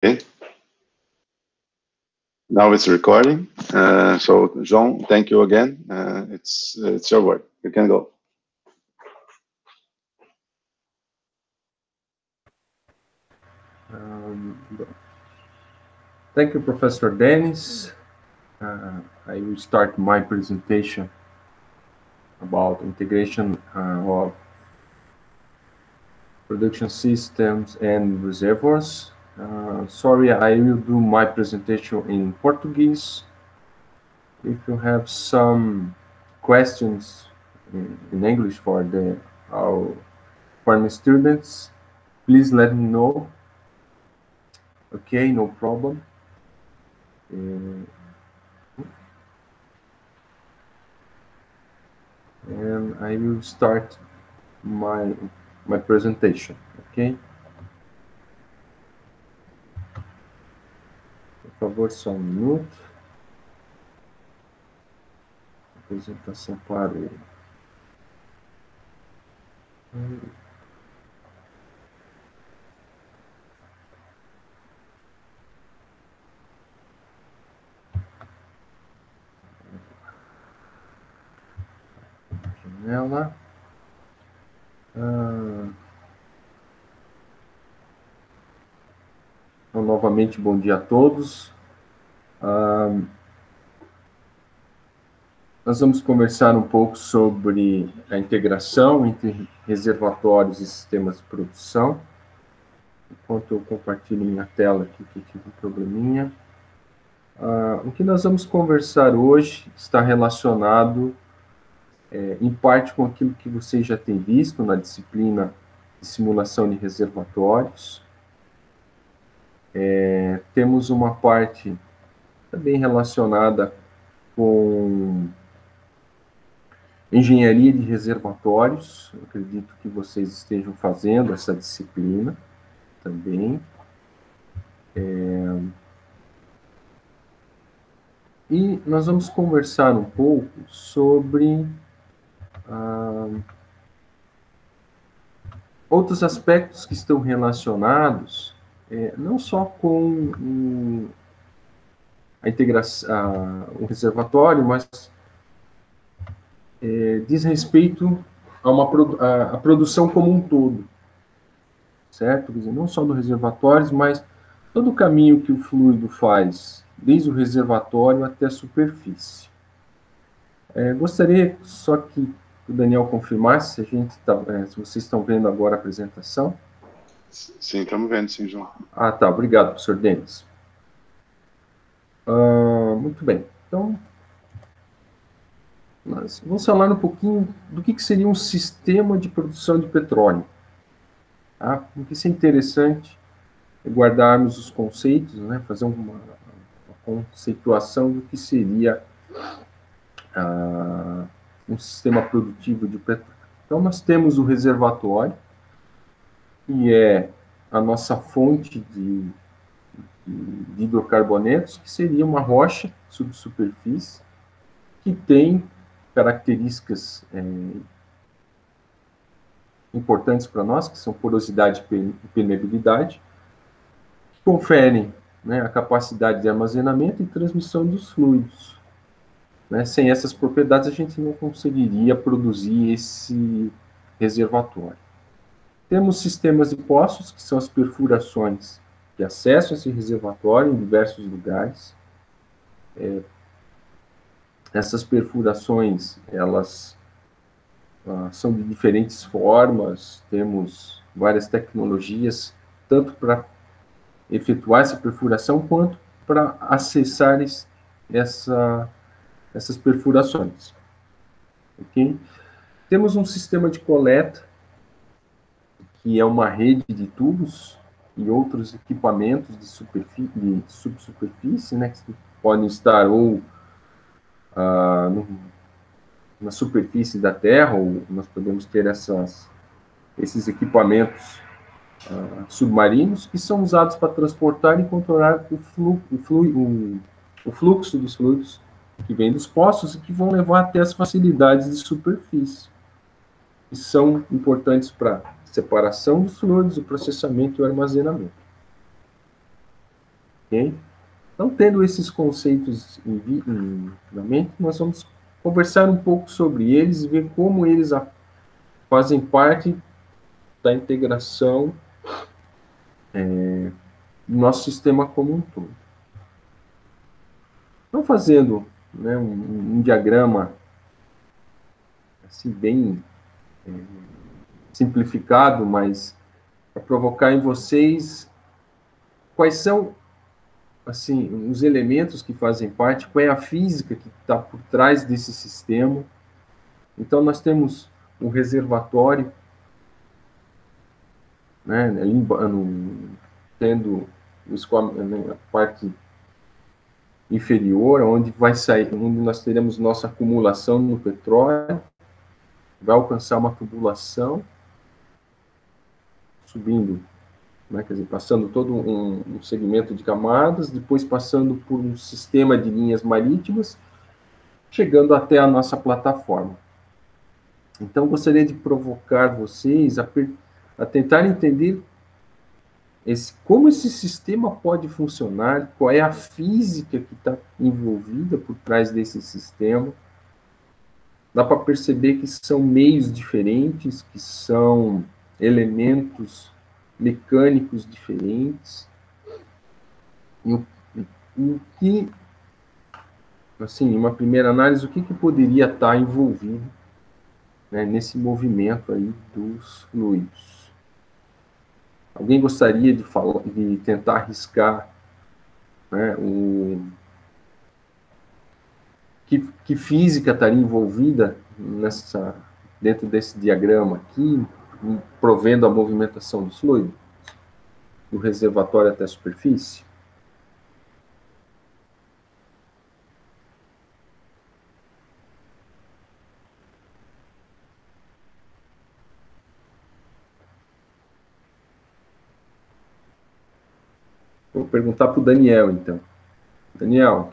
Okay. Now it's recording. So, João, thank you again. It's your word. You can go. Thank you, Professor Dennis. I will start my presentation about integration of production systems and reservoirs. Sorry, I will do my presentation in Portuguese. If you have some questions in English for our foreign students, please let me know. Okay, no problem. And I will start my presentation, okay? Por favor, só um minuto. A apresentação parou. Janela. Então, novamente, bom dia a todos. Nós vamos conversar um pouco sobre a integração entre reservatórios e sistemas de produção. Enquanto eu compartilho minha tela aqui, que tive um probleminha. O que nós vamos conversar hoje está relacionado, em parte, com aquilo que vocês já têm visto na disciplina de simulação de reservatórios. Temos uma parte também relacionada com engenharia de reservatórios. Eu acredito que vocês estejam fazendo essa disciplina também. E nós vamos conversar um pouco sobre outros aspectos que estão relacionados, não só com a integração, o reservatório, mas diz respeito a produção como um todo, certo? Quer dizer, não só do reservatório, mas todo o caminho que o fluido faz, desde o reservatório até a superfície. Gostaria só que o Daniel confirmasse se vocês estão vendo agora a apresentação. Sim, estamos vendo, sim, João. Ah, tá. Obrigado, professor Denis. Muito bem. Então, nós vamos falar um pouquinho do que seria um sistema de produção de petróleo. Tá? Porque isso é interessante guardarmos os conceitos, né? Fazer uma conceituação do que seria um sistema produtivo de petróleo. Então, nós temos o reservatório, que é a nossa fonte de hidrocarbonetos, que seria uma rocha subsuperfície, que tem características importantes para nós, que são porosidade e permeabilidade, que conferem, né, a capacidade de armazenamento e transmissão dos fluidos. Né? Sem essas propriedades, a gente não conseguiria produzir esse reservatório. Temos sistemas de poços, que são as perfurações que acessam esse reservatório em diversos lugares. Essas perfurações, elas são de diferentes formas, temos várias tecnologias, tanto para efetuar essa perfuração, quanto para acessar essas perfurações. Okay? Temos um sistema de coleta, que é uma rede de tubos e outros equipamentos de subsuperfície, né, que podem estar ou na superfície da Terra, ou nós podemos ter esses equipamentos submarinos, que são usados para transportar e controlar o fluxo dos fluidos que vem dos poços e que vão levar até as facilidades de superfície, que são importantes para a separação dos fluidos, o processamento e o armazenamento. ok? Então, tendo esses conceitos em mente, nós vamos conversar um pouco sobre eles e ver como eles fazem parte da integração do nosso sistema como um todo. Então, fazendo, né, um diagrama assim, bem simplificado, mas para provocar em vocês quais são assim os elementos que fazem parte, qual é a física que está por trás desse sistema. Então, nós temos um reservatório, né, tendo a parte inferior, onde vai sair, onde nós teremos nossa acumulação no petróleo, vai alcançar uma tubulação, subindo, né, quer dizer, passando todo um segmento de camadas, depois passando por um sistema de linhas marítimas, chegando até a nossa plataforma. Então, gostaria de provocar vocês a tentar entender como esse sistema pode funcionar, qual é a física que está envolvida por trás desse sistema. Dá para perceber que são meios diferentes, que são elementos mecânicos diferentes. E o que, assim, em uma primeira análise, o que poderia estar envolvido, né, nesse movimento aí dos fluidos? Alguém gostaria de tentar arriscar, né, que física estaria envolvida dentro desse diagrama aqui, provendo a movimentação dos fluidos, do reservatório até a superfície? Vou perguntar para o Daniel, então. Daniel,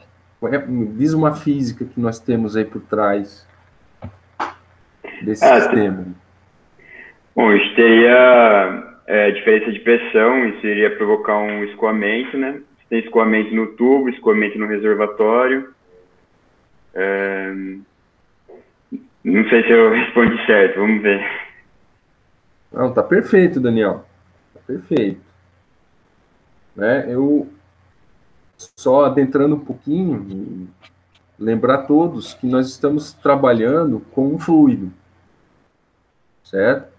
me diz uma física que nós temos aí por trás desse sistema. Bom, isso teria diferença de pressão, isso iria provocar um escoamento, né? Tem escoamento no tubo, escoamento no reservatório. Não sei se eu respondi certo, vamos ver. Não, tá perfeito, Daniel. Tá perfeito. Né? Eu, só adentrando um pouquinho, lembrar a todos que nós estamos trabalhando com um fluido, certo?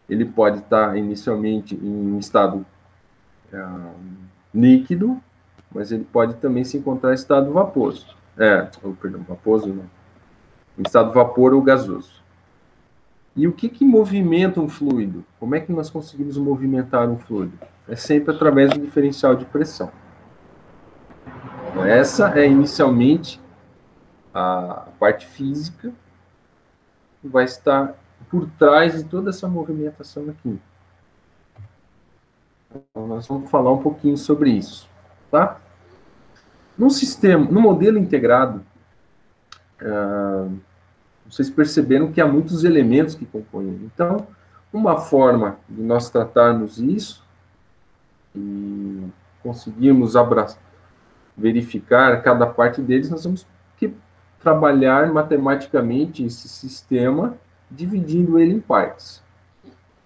Ele pode estar inicialmente em estado líquido, mas ele pode também se encontrar em estado vaposo. Perdão, vaposo não. Em estado vapor ou gasoso. E o que movimenta um fluido? Como é que nós conseguimos movimentar um fluido? É sempre através do diferencial de pressão. Então, essa é inicialmente a parte física que vai estar por trás de toda essa movimentação aqui. Então, nós vamos falar um pouquinho sobre isso, tá? No modelo integrado, vocês perceberam que há muitos elementos que compõem. Então, uma forma de nós tratarmos isso e conseguirmos verificar cada parte deles, nós vamos trabalhar matematicamente esse sistema, dividindo ele em partes.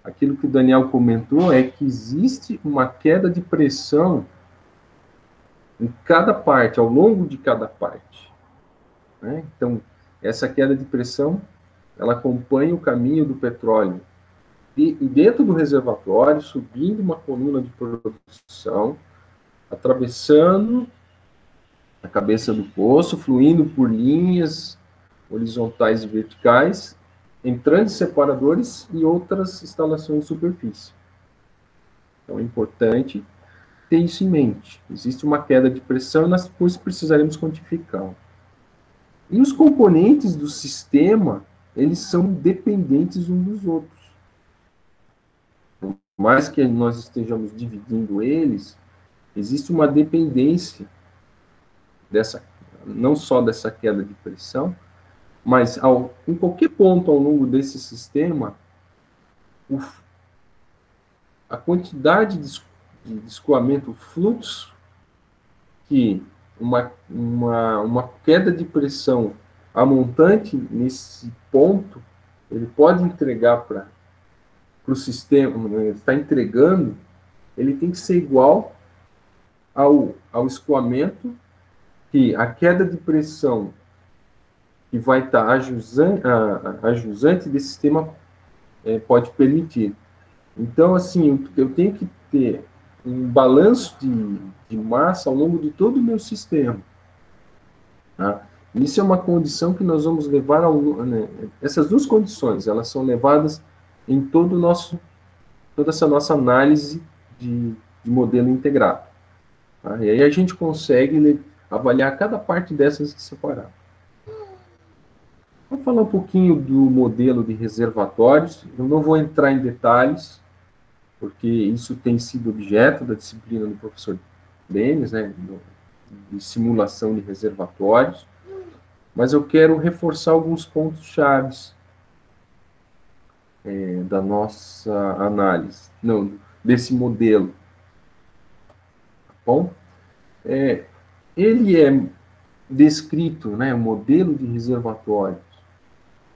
Aquilo que o Daniel comentou é que existe uma queda de pressão em cada parte, ao longo de cada parte, né? Então, essa queda de pressão, ela acompanha o caminho do petróleo e dentro do reservatório, subindo uma coluna de produção, atravessando a cabeça do poço, fluindo por linhas horizontais e verticais, entrando em separadores e outras instalações de superfície. Então, é importante ter isso em mente. Existe uma queda de pressão e nós depois precisaremos quantificá-la. E os componentes do sistema, eles são dependentes uns dos outros. Por mais que nós estejamos dividindo eles, existe uma dependência não só dessa queda de pressão, mas em qualquer ponto ao longo desse sistema, a quantidade de escoamento fluxo, que uma queda de pressão a montante nesse ponto, ele pode entregar para o sistema, né, está entregando, ele tem que ser igual ao escoamento, que a queda de pressão que vai estar ajusante desse sistema pode permitir. Então, assim, eu tenho que ter um balanço de massa ao longo de todo o meu sistema. Tá? Isso é uma condição que nós vamos levar né, essas duas condições, elas são levadas em toda essa nossa análise de modelo integrado. Tá? E aí a gente consegue avaliar cada parte dessas separada. Vamos falar um pouquinho do modelo de reservatórios. Eu não vou entrar em detalhes, porque isso tem sido objeto da disciplina do professor Denis, né, de simulação de reservatórios, mas eu quero reforçar alguns pontos chaves da nossa análise, desse modelo. Tá bom? Ele é descrito, né, o modelo de reservatórios,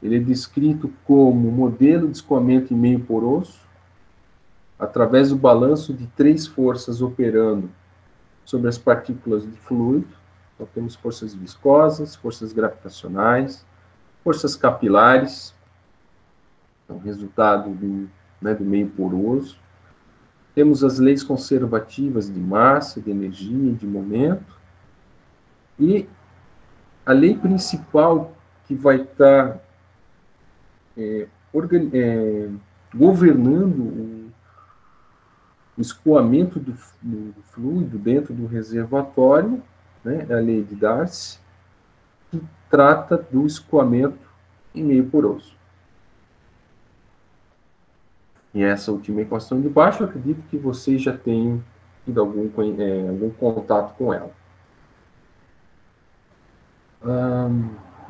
ele é descrito como modelo de escoamento em meio poroso, através do balanço de 3 forças operando sobre as partículas de fluido. Então, temos forças viscosas, forças gravitacionais, forças capilares, então, resultado do meio poroso. Temos as leis conservativas de massa, de energia e de momento. E a lei principal que vai estar governando o escoamento do fluido dentro do reservatório, né, é a lei de Darcy, que trata do escoamento em meio poroso. E essa última equação de baixo, eu acredito que vocês já tenham tido algum contato com ela.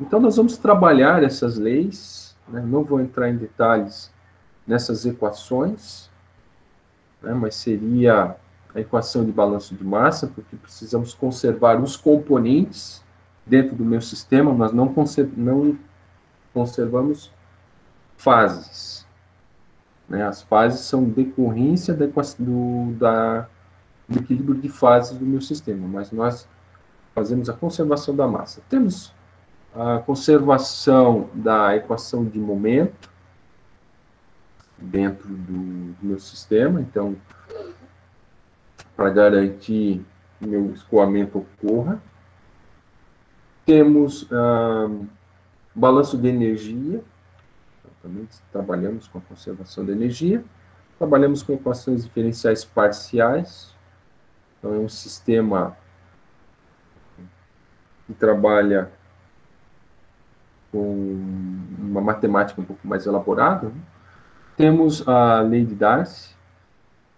Então, nós vamos trabalhar essas leis, né, não vou entrar em detalhes nessas equações, né, mas seria a equação de balanço de massa, porque precisamos conservar os componentes dentro do meu sistema, nós não conservamos fases. Né? As fases são decorrência do equilíbrio de fases do meu sistema, mas nós fazemos a conservação da massa. Temos a conservação da equação de momento dentro do meu sistema, então, para garantir que meu escoamento ocorra. Temos balanço de energia, também trabalhamos com a conservação da energia. Trabalhamos com equações diferenciais parciais, então é um sistema que trabalha com uma matemática um pouco mais elaborada, né? Temos a lei de Darcy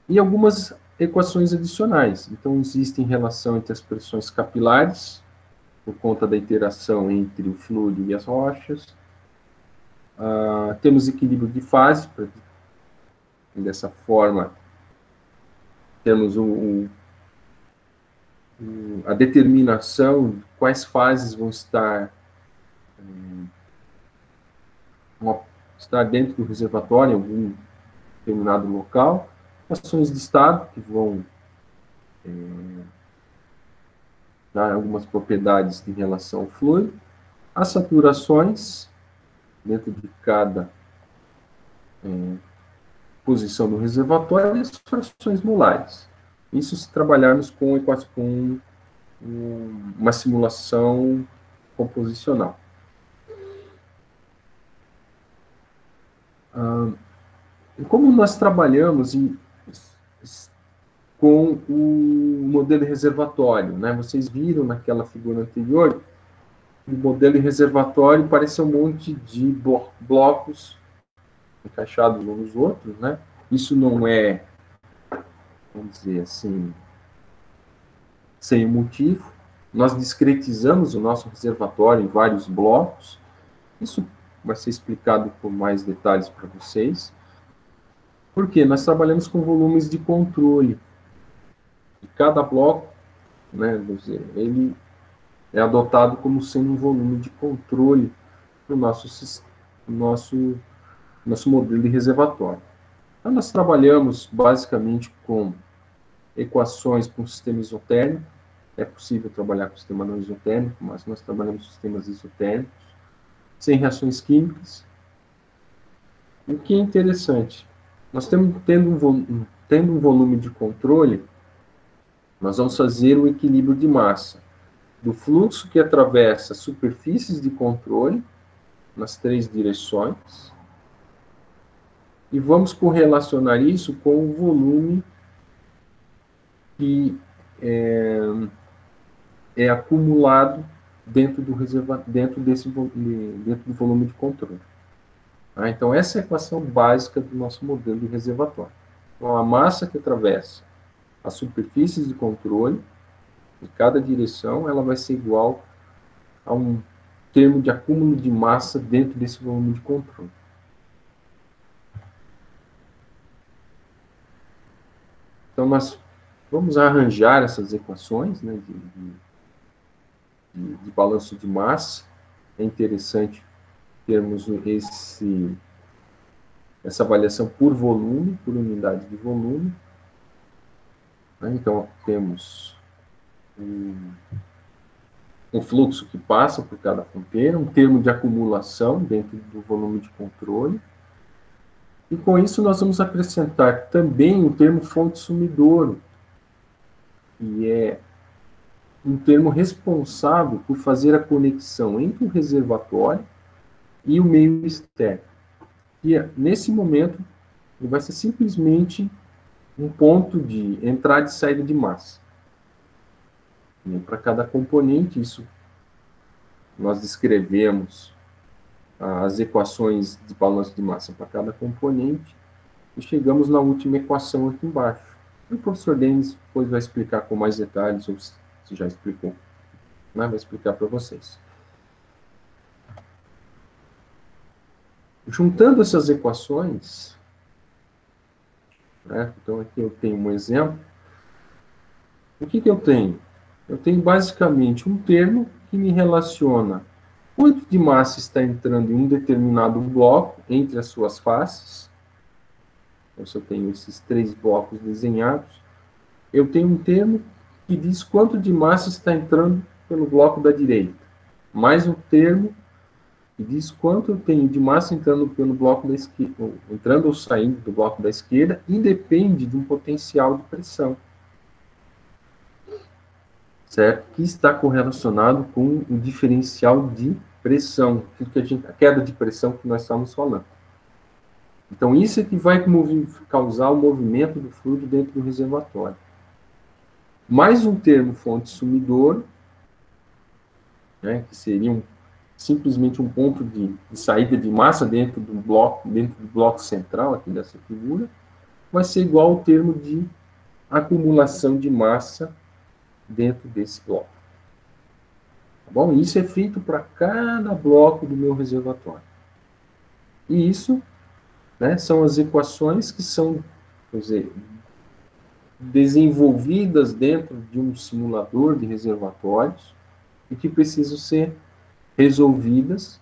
e algumas equações adicionais. Então, existe relação entre as pressões capilares, por conta da interação entre o fluido e as rochas. Temos equilíbrio de fase, dessa forma, temos a determinação de quais fases vão estar dentro do reservatório, em algum determinado local. Equações de estado, que vão dar algumas propriedades em relação ao fluido. As saturações, dentro de cada posição do reservatório, e as frações molares. Isso se trabalharmos com uma simulação composicional. Como nós trabalhamos com o modelo reservatório, né? Vocês viram naquela figura anterior, o modelo reservatório parece um monte de blocos encaixados uns nos outros, né? Isso não é, vamos dizer assim, sem motivo. Nós discretizamos o nosso reservatório em vários blocos. Isso vai ser explicado com mais detalhes para vocês. Por quê? Nós trabalhamos com volumes de controle. cada bloco, né, ele é adotado como sendo um volume de controle para o nosso modelo de reservatório. Então, nós trabalhamos basicamente com equações com sistema isotérmico. É possível trabalhar com sistema não isotérmico, mas nós trabalhamos com sistemas isotérmicos, sem reações químicas. O que é interessante, nós tendo um volume de controle, nós vamos fazer o equilíbrio de massa do fluxo que atravessa superfícies de controle, nas 3 direções, e vamos correlacionar isso com o volume que é acumulado dentro do volume de controle. Então, essa é a equação básica do nosso modelo de reservatório. Então, a massa que atravessa as superfícies de controle, em cada direção, ela vai ser igual a um termo de acúmulo de massa dentro desse volume de controle. Então, nós vamos arranjar essas equações, né, de balanço de massa. É interessante termos essa avaliação por volume, por unidade de volume. Então, temos um fluxo que passa por cada ponteira, um termo de acumulação dentro do volume de controle. E com isso nós vamos acrescentar também o termo fonte sumidouro, que é um termo responsável por fazer a conexão entre o reservatório e o meio externo. E nesse momento, ele vai ser simplesmente um ponto de entrada e saída de massa. Para cada componente, isso nós descrevemos as equações de balanço de massa para cada componente e chegamos na última equação aqui embaixo. E o professor Denis depois vai explicar com mais detalhes, ou se já explicou, né? Vai explicar para vocês. Juntando essas equações, né? Então aqui eu tenho um exemplo. O que eu tenho? Eu tenho basicamente um termo que me relaciona quanto de massa está entrando em um determinado bloco entre as suas faces. Então, se eu tenho esses 3 blocos desenhados, eu tenho um termo que diz quanto de massa está entrando pelo bloco da direita, mais um termo que diz quanto eu tenho de massa entrando pelo bloco da esquerda, entrando ou saindo do bloco da esquerda, e depende de um potencial de pressão, certo? Que está correlacionado com o diferencial de pressão, a queda de pressão que nós estamos falando. Então, isso é que vai causar o movimento do fluido dentro do reservatório. Mais um termo fonte sumidouro, né, que seria simplesmente um ponto de saída de massa dentro do bloco central aqui dessa figura, vai ser igual ao termo de acumulação de massa dentro desse bloco. Tá bom? Isso é feito para cada bloco do meu reservatório. E isso, né, são as equações que são, quer dizer, desenvolvidas dentro de um simulador de reservatórios e que precisam ser resolvidas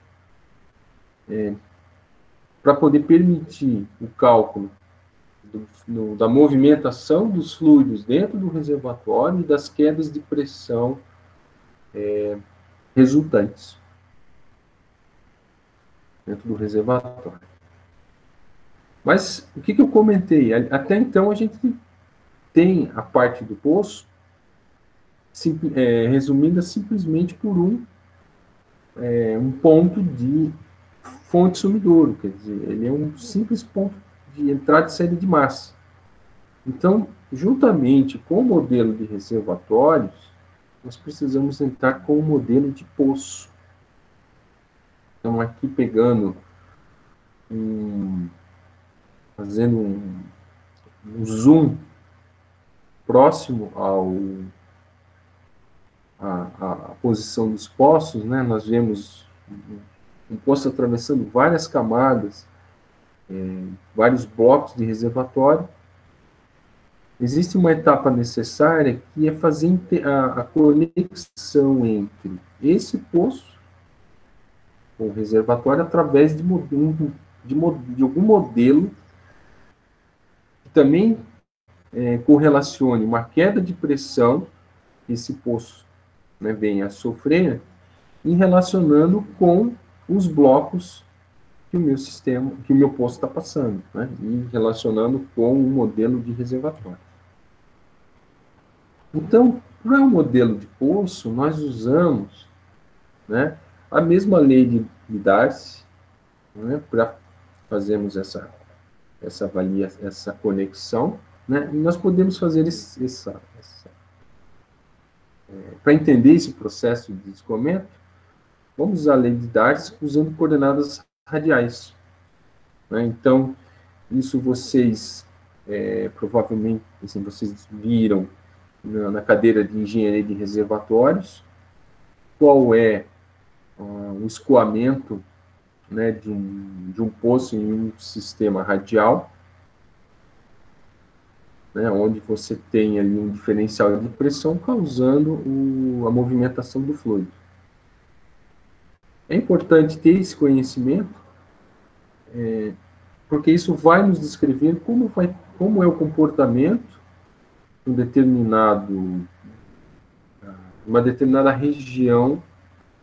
para poder permitir o cálculo da movimentação dos fluidos dentro do reservatório e das quedas de pressão resultantes dentro do reservatório. Mas o que eu comentei? Até então a gente tem a parte do poço resumida simplesmente por um ponto de fonte sumidouro, quer dizer, ele é um simples ponto de entrada e saída de massa. Então, juntamente com o modelo de reservatórios, nós precisamos entrar com o modelo de poço. Então, aqui pegando, fazendo um zoom próximo à posição dos poços, né? Nós vemos um poço atravessando várias camadas, vários blocos de reservatório, existe uma etapa necessária que é fazer a conexão entre esse poço com o reservatório através de algum modelo que também correlacione uma queda de pressão que esse poço, né, venha a sofrer, e relacionando com os blocos que o meu sistema, que o meu poço está passando, né, e relacionando com o modelo de reservatório. Então, para o modelo de poço, nós usamos, né, a mesma lei de Darcy, né, para fazermos essa conexão, né, e nós podemos fazer para entender esse processo de escoamento, vamos usar a lei de Darcy usando coordenadas radiais, né? Então, isso vocês provavelmente, assim, vocês viram na cadeira de engenharia de reservatórios, qual é o escoamento, né, de um poço em um sistema radial, né, onde você tem ali um diferencial de pressão causando a movimentação do fluido. É importante ter esse conhecimento, porque isso vai nos descrever como é o comportamento de uma determinada região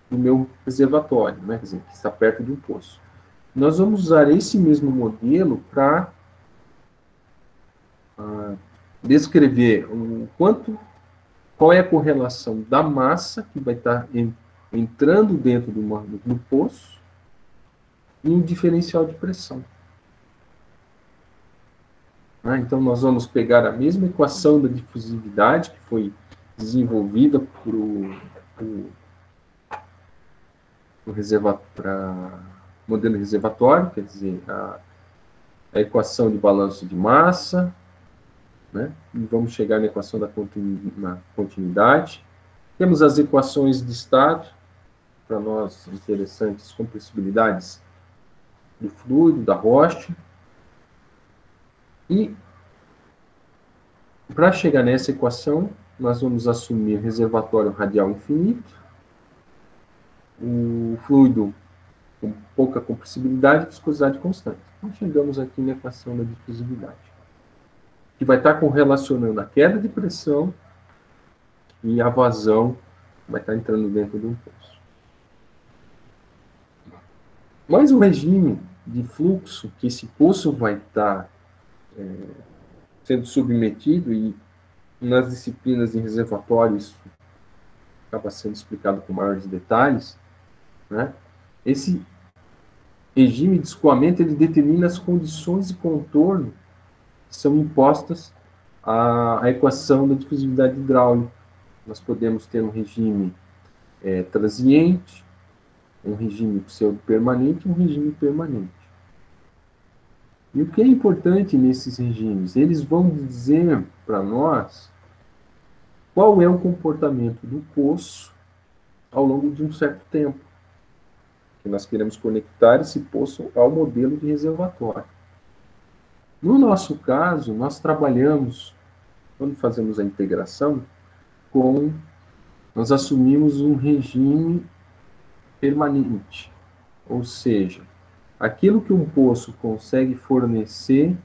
do meu reservatório, né, quer dizer, que está perto de um poço. Nós vamos usar esse mesmo modelo para descrever qual é a correlação da massa que vai estar entrando dentro do poço e um diferencial de pressão. Então, nós vamos pegar a mesma equação da difusividade que foi desenvolvida para o modelo reservatório, quer dizer, a equação de balanço de massa, né? E vamos chegar na equação da continuidade. Temos as equações de estado, para nós interessantes, compressibilidades do fluido, da rocha. E, para chegar nessa equação, nós vamos assumir reservatório radial infinito, o fluido com pouca compressibilidade e viscosidade constante. Então, chegamos aqui na equação da difusividade, que vai estar correlacionando a queda de pressão e a vazão que vai estar entrando dentro de um poço. Mas o regime de fluxo que esse poço vai estar sendo submetido, e nas disciplinas em reservatório isso acaba sendo explicado com maiores detalhes, né? Esse regime de escoamento ele determina as condições de contorno que são impostas à equação da difusividade hidráulica. Nós podemos ter um regime transiente, um regime pseudo-permanente e um regime permanente. E o que é importante nesses regimes? Eles vão dizer para nós qual é o comportamento do poço ao longo de um certo tempo, que nós queremos conectar esse poço ao modelo de reservatório. No nosso caso, nós trabalhamos, quando fazemos a integração, nós assumimos um regime permanente, ou seja, aquilo que um poço consegue fornecer,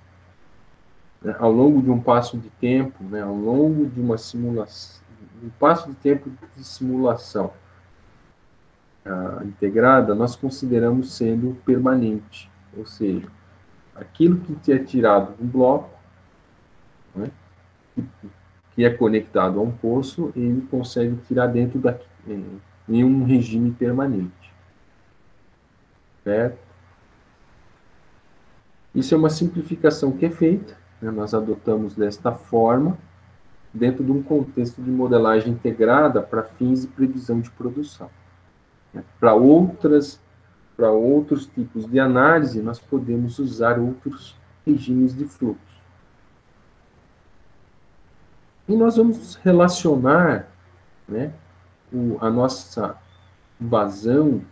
né, ao longo de um passo de tempo, né, ao longo de uma simulação, um passo de tempo de simulação integrada, nós consideramos sendo permanente, ou seja, aquilo que é tirado do bloco, né, que é conectado a um poço, ele consegue tirar dentro em um regime permanente. Certo? Isso é uma simplificação que é feita, né, nós adotamos desta forma, dentro de um contexto de modelagem integrada para fins de previsão de produção. Para outros tipos de análise, nós podemos usar outros regimes de fluxo. E nós vamos relacionar, né, a nossa vazão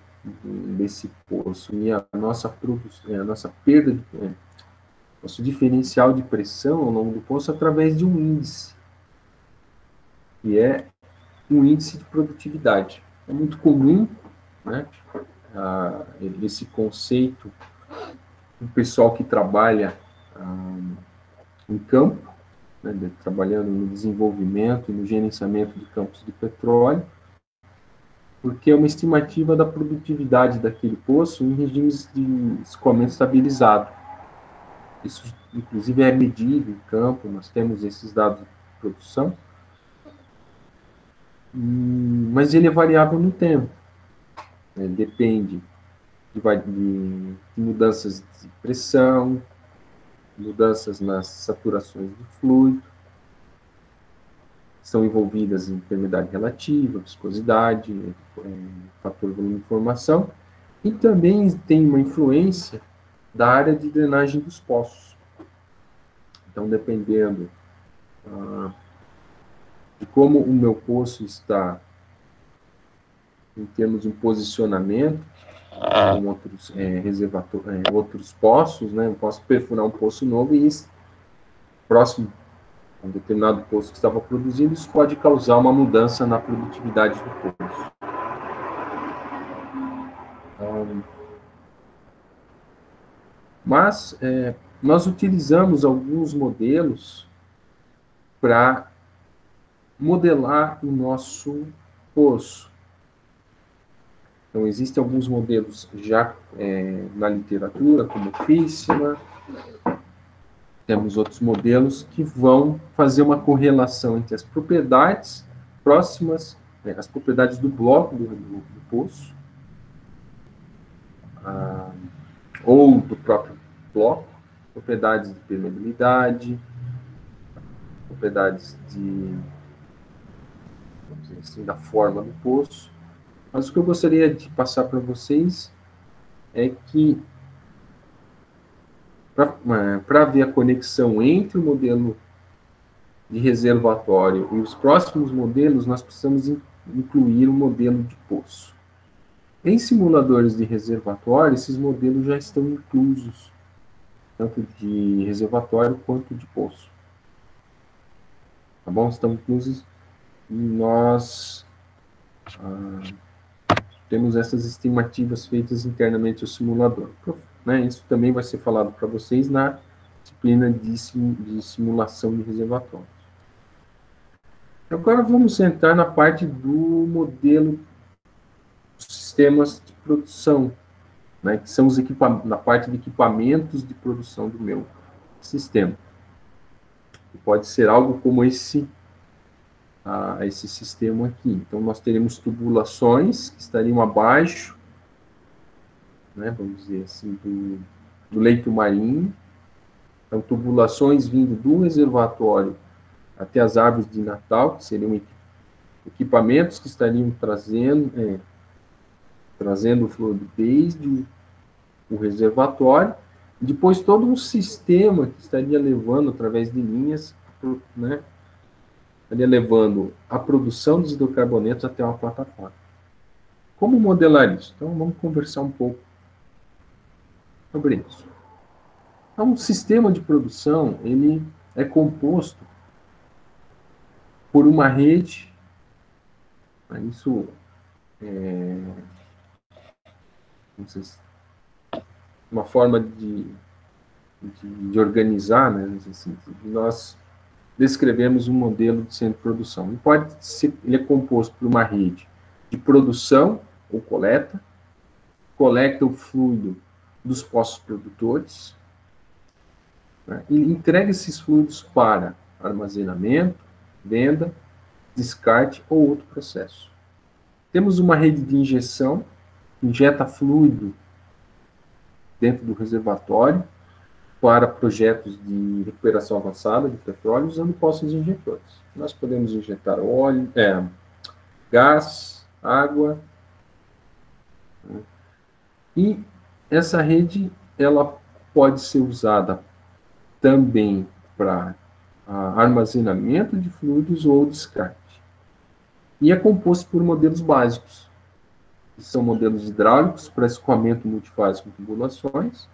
desse poço e a nossa produção, a nossa perda nosso diferencial de pressão ao longo do poço através de um índice, que é um índice de produtividade. É muito comum, né, esse conceito do pessoal que trabalha em campo, né, trabalhando no desenvolvimento e no gerenciamento de campos de petróleo, porque é uma estimativa da produtividade daquele poço em regimes de escoamento estabilizado. Isso, inclusive, é medido em campo, nós temos esses dados de produção, mas ele é variável no tempo. Depende de mudanças de pressão, mudanças nas saturações do fluido, são envolvidas em permeabilidade relativa, viscosidade, fator volume de formação, e também tem uma influência da área de drenagem dos poços. Então, dependendo de como o meu poço está em termos de um posicionamento, com outros outros poços, né? Eu posso perfurar um poço novo e próximo a um determinado poço que estava produzindo, isso pode causar uma mudança na produtividade do poço. Mas nós utilizamos alguns modelos para modelar o nosso poço. Então, existem alguns modelos já na literatura, como o FISMA. Temos outros modelos que vão fazer uma correlação entre as propriedades próximas, as propriedades do bloco do poço, ou do próprio bloco, propriedades de permeabilidade, propriedades vamos dizer assim, da forma do poço. Mas o que eu gostaria de passar para vocês é que, para ver a conexão entre o modelo de reservatório e os próximos modelos, nós precisamos incluir um modelo de poço. Em simuladores de reservatório, esses modelos já estão inclusos, tanto de reservatório quanto de poço. Tá bom? Estão inclusos e nós temos essas estimativas feitas internamente ao simulador. Né? Isso também vai ser falado para vocês na disciplina de simulação de reservatórios. Agora vamos entrar na parte do modelo dos sistemas de produção, né? Que são na parte de equipamentos de produção do meu sistema. E pode ser algo como esse sistema aqui. Então, nós teremos tubulações que estariam abaixo, né, vamos dizer assim, do leito marinho. Então, tubulações vindo do reservatório até as árvores de Natal, que seriam equipamentos que estariam trazendo o fluido desde o reservatório. Depois, todo um sistema que estaria levando, através de linhas, né, estaria levando a produção dos hidrocarbonetos até uma plataforma. Como modelar isso? Então, vamos conversar um pouco sobre isso. Então, um sistema de produção, ele é composto por uma rede, isso não sei se, uma forma de organizar, né, assim, nós descrevemos um modelo de centro de produção. Ele é composto por uma rede de produção ou coleta o fluido dos poços produtores, né, e entrega esses fluidos para armazenamento, venda, descarte ou outro processo. Temos uma rede de injeção, injeta fluido dentro do reservatório para projetos de recuperação avançada de petróleo usando poços injetores. Nós podemos injetar óleo, gás, água, né? E essa rede ela pode ser usada também para armazenamento de fluidos ou descarte. E é composto por modelos básicos, que são modelos hidráulicos para escoamento multifásico com tubulações,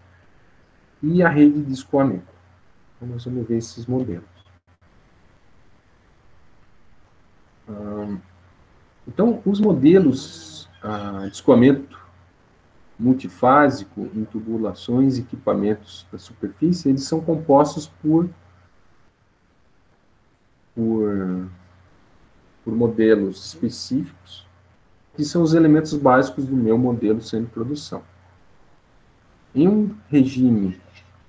e a rede de escoamento. Então, nós vamos ver esses modelos. Então, os modelos de escoamento multifásico em tubulações e equipamentos da superfície, eles são compostos por modelos específicos, que são os elementos básicos do meu modelo semi-produção. Em um regime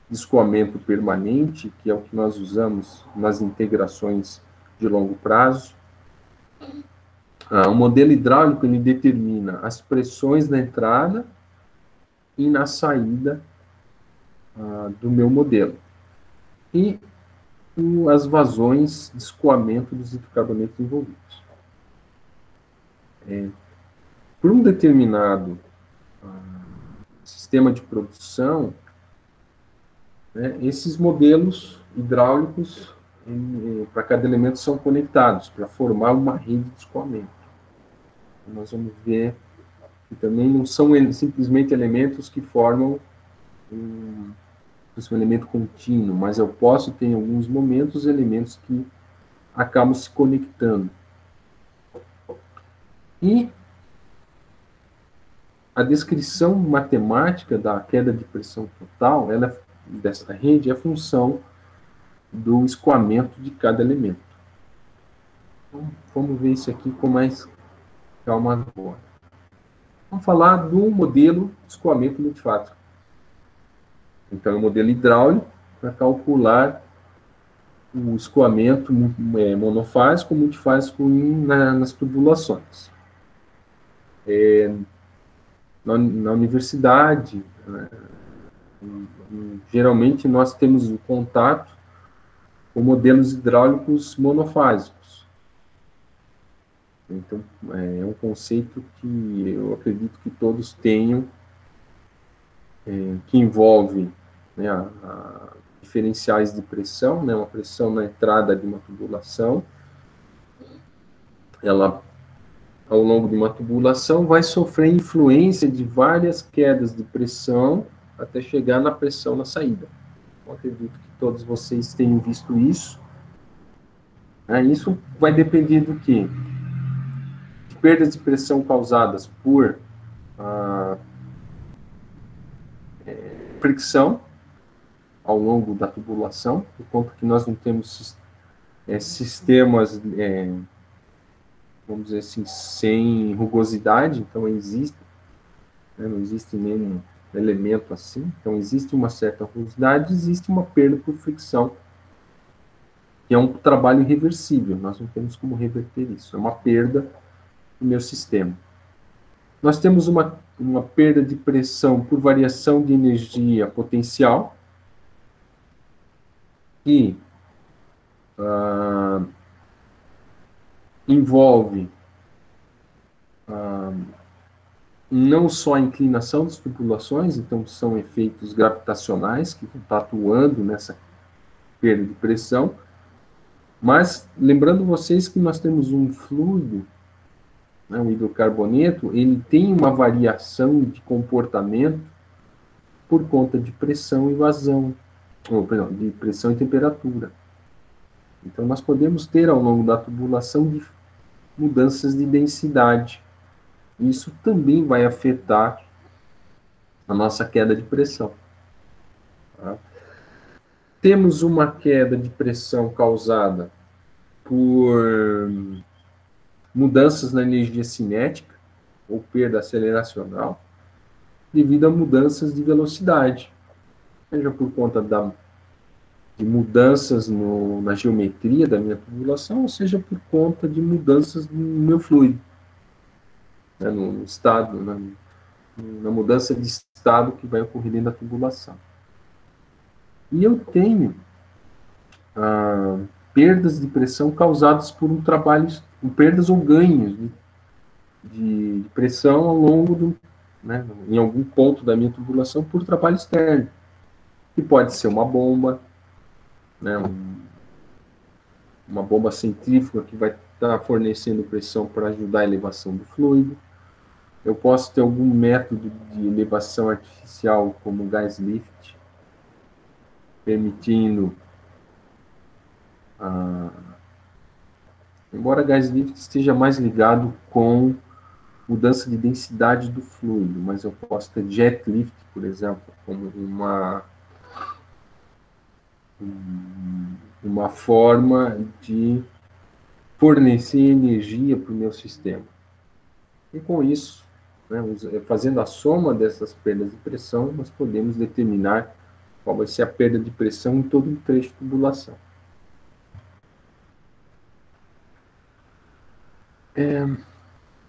de escoamento permanente, que é o que nós usamos nas integrações de longo prazo, o modelo hidráulico ele determina as pressões na entrada e na saída do meu modelo. E as vazões de escoamento dos hidrocarbonetos envolvidos. Por um determinado sistema de produção, né, esses modelos hidráulicos para cada elemento são conectados para formar uma rede de escoamento. Nós vamos ver que também não são simplesmente elementos que formam um elemento contínuo, mas eu posso ter em alguns momentos elementos que acabam se conectando. E a descrição matemática da queda de pressão total, dessa rede, é função do escoamento de cada elemento. Então, vamos ver isso aqui com mais calma agora. Vamos falar do modelo de escoamento multifásico. Então, é o modelo hidráulico para calcular o escoamento monofásico ou multifásico nas tubulações. Na universidade, geralmente nós temos o contato com modelos hidráulicos monofásicos. Então, é um conceito que eu acredito que todos tenham, que envolve, né, diferenciais de pressão, né, uma pressão na entrada de uma tubulação. Ela, ao longo de uma tubulação, vai sofrer influência de várias quedas de pressão até chegar na pressão na saída. Eu acredito que todos vocês tenham visto isso. Isso vai depender do quê? De perdas de pressão causadas por fricção ao longo da tubulação, por conta que nós não temos sistemas, vamos dizer assim, sem rugosidade, então existe, né, não existe nenhum elemento assim, então existe uma certa rugosidade, existe uma perda por fricção, que é um trabalho irreversível, nós não temos como reverter isso, é uma perda do meu sistema. Nós temos uma perda de pressão por variação de energia potencial, que envolve não só a inclinação das tubulações, então são efeitos gravitacionais que estão atuando nessa perda de pressão, mas lembrando vocês que nós temos um fluido, né, um hidrocarboneto, ele tem uma variação de comportamento por conta de pressão e vazão, de pressão e temperatura. Então, nós podemos ter, ao longo da tubulação, mudanças de densidade. Isso também vai afetar a nossa queda de pressão. Tá? Temos uma queda de pressão causada por mudanças na energia cinética, ou perda aceleracional, devido a mudanças de velocidade, seja por conta de mudanças na geometria da minha tubulação, ou seja por conta de mudanças no meu fluido, né, no estado, na mudança de estado que vai ocorrer dentro da tubulação. E eu tenho perdas de pressão causadas por perdas ou ganhos de pressão ao longo né, em algum ponto da minha tubulação por trabalho externo, que pode ser uma bomba, né, uma bomba centrífuga que vai estar fornecendo pressão para ajudar a elevação do fluido. Eu posso ter algum método de elevação artificial, como o gás lift, permitindo embora gás líquido esteja mais ligado com mudança de densidade do fluido, mas eu posso ter jet lift, por exemplo, como uma forma de fornecer energia para o meu sistema. E com isso, né, fazendo a soma dessas perdas de pressão, nós podemos determinar qual vai ser a perda de pressão em todo o trecho de tubulação.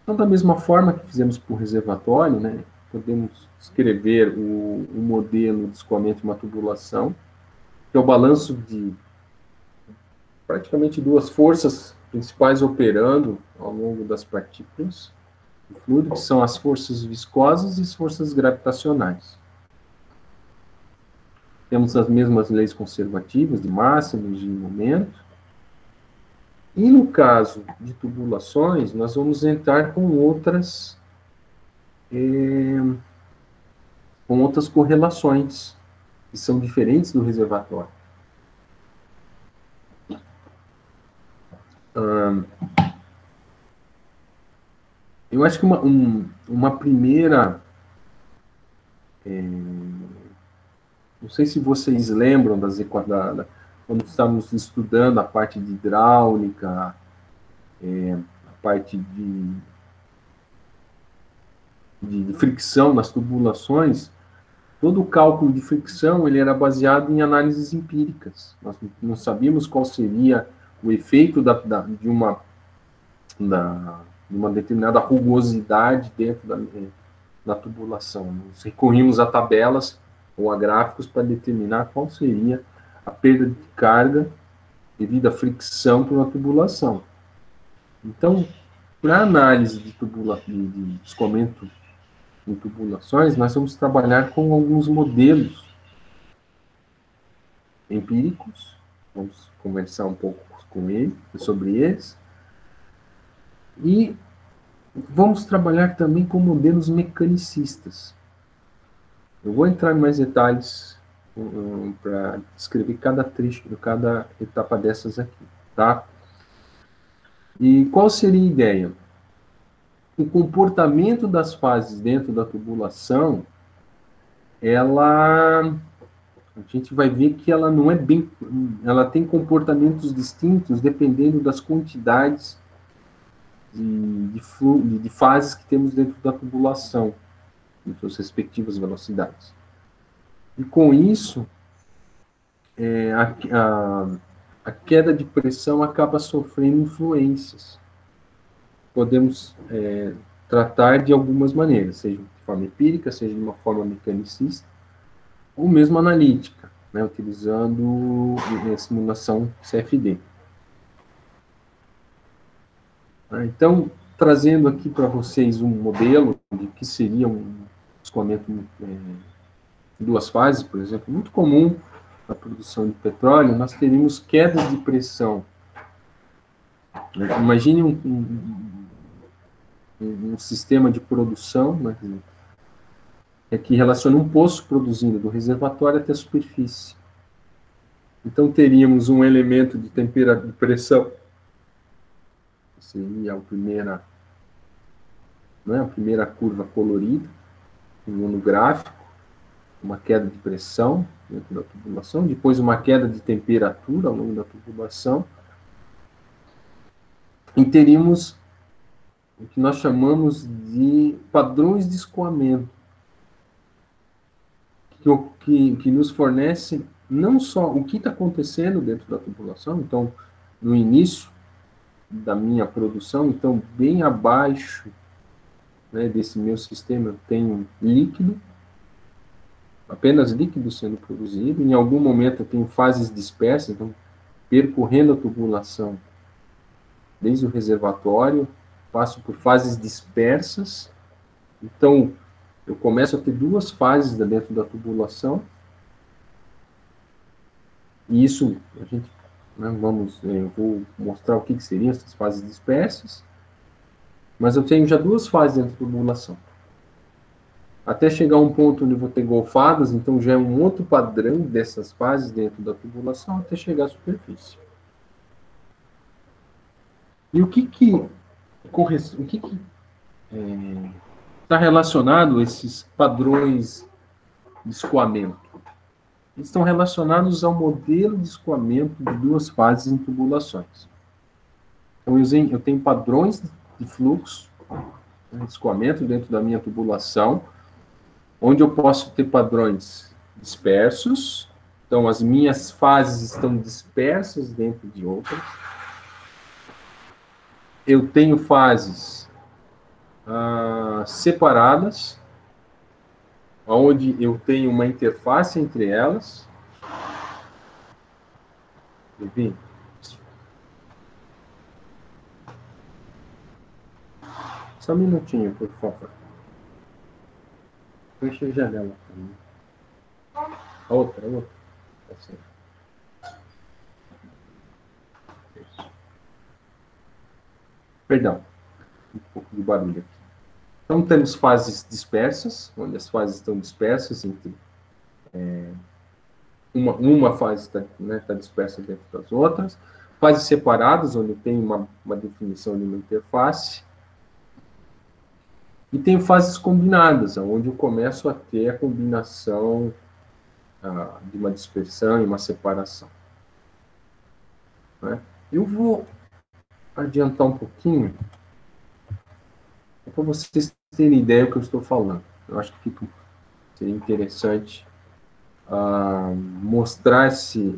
Então, da mesma forma que fizemos com o reservatório, né, podemos escrever o modelo de escoamento de uma tubulação, que é o balanço de praticamente duas forças principais operando ao longo das partículas do fluido, que são as forças viscosas e as forças gravitacionais. Temos as mesmas leis conservativas de massa, energia e momento. E no caso de tubulações, nós vamos entrar com outras correlações, que são diferentes do reservatório. Eu acho que uma primeira... não sei se vocês lembram quando estávamos estudando a parte de hidráulica, a parte de fricção nas tubulações. Todo o cálculo de fricção ele era baseado em análises empíricas. Nós não sabíamos qual seria o efeito de uma determinada rugosidade dentro da tubulação. Nós recorrimos a tabelas ou a gráficos para determinar qual seria a perda de carga devido à fricção por uma tubulação. Então, para análise de escoamento em tubulações, nós vamos trabalhar com alguns modelos empíricos, vamos conversar um pouco sobre eles, e vamos trabalhar também com modelos mecanicistas. Eu vou entrar em mais detalhes para descrever cada trecho, cada etapa dessas aqui, tá? E qual seria a ideia? O comportamento das fases dentro da tubulação, a gente vai ver que ela não é ela tem comportamentos distintos dependendo das quantidades de fases que temos dentro da tubulação, em suas respectivas velocidades. E com isso, a queda de pressão acaba sofrendo influências. Podemos tratar de algumas maneiras, seja de forma empírica, seja de uma forma mecanicista, ou mesmo analítica, né, utilizando a simulação CFD. Então, trazendo aqui para vocês um modelo de que seria um escoamento em duas fases, por exemplo, muito comum na produção de petróleo, nós teríamos quedas de pressão. Imagine um sistema de produção, né, que relaciona um poço produzindo do reservatório até a superfície. Então, teríamos um elemento de pressão, seria a primeira curva colorida, no gráfico, uma queda de pressão dentro da tubulação, depois uma queda de temperatura ao longo da tubulação, e teríamos o que nós chamamos de padrões de escoamento, que nos fornecem não só o que está acontecendo dentro da tubulação, então, no início da minha produção, então, bem abaixo, né, desse meu sistema, eu tenho líquido, apenas líquido sendo produzido, em algum momento eu tenho fases dispersas, então, percorrendo a tubulação, desde o reservatório, passo por fases dispersas, então, eu começo a ter duas fases dentro da tubulação, e isso, eu vou mostrar o que seriam essas fases dispersas, mas eu tenho já duas fases dentro da tubulação. Até chegar a um ponto onde eu vou ter golfadas, então já é um outro padrão dessas fases dentro da tubulação, até chegar à superfície. E o que está relacionado a esses padrões de escoamento? Eles estão relacionados ao modelo de escoamento de duas fases em tubulações. Então, eu tenho padrões de fluxo, de escoamento dentro da minha tubulação, onde eu posso ter padrões dispersos. Então, as minhas fases estão dispersas dentro de outras. Eu tenho fases separadas, onde eu tenho uma interface entre elas. Enfim. Só um minutinho, por favor. Fecha a janela. Outra. Assim. Perdão, um pouco de barulho aqui. Então, temos fases dispersas, onde as fases estão dispersas entre... uma fase está dispersa dentro das outras. Fases separadas, onde tem uma definição de uma interface. E tem fases combinadas, onde eu começo a ter a combinação de uma dispersão e uma separação. Né? Eu vou adiantar um pouquinho, para vocês terem ideia do que eu estou falando. Eu acho que seria interessante mostrar esse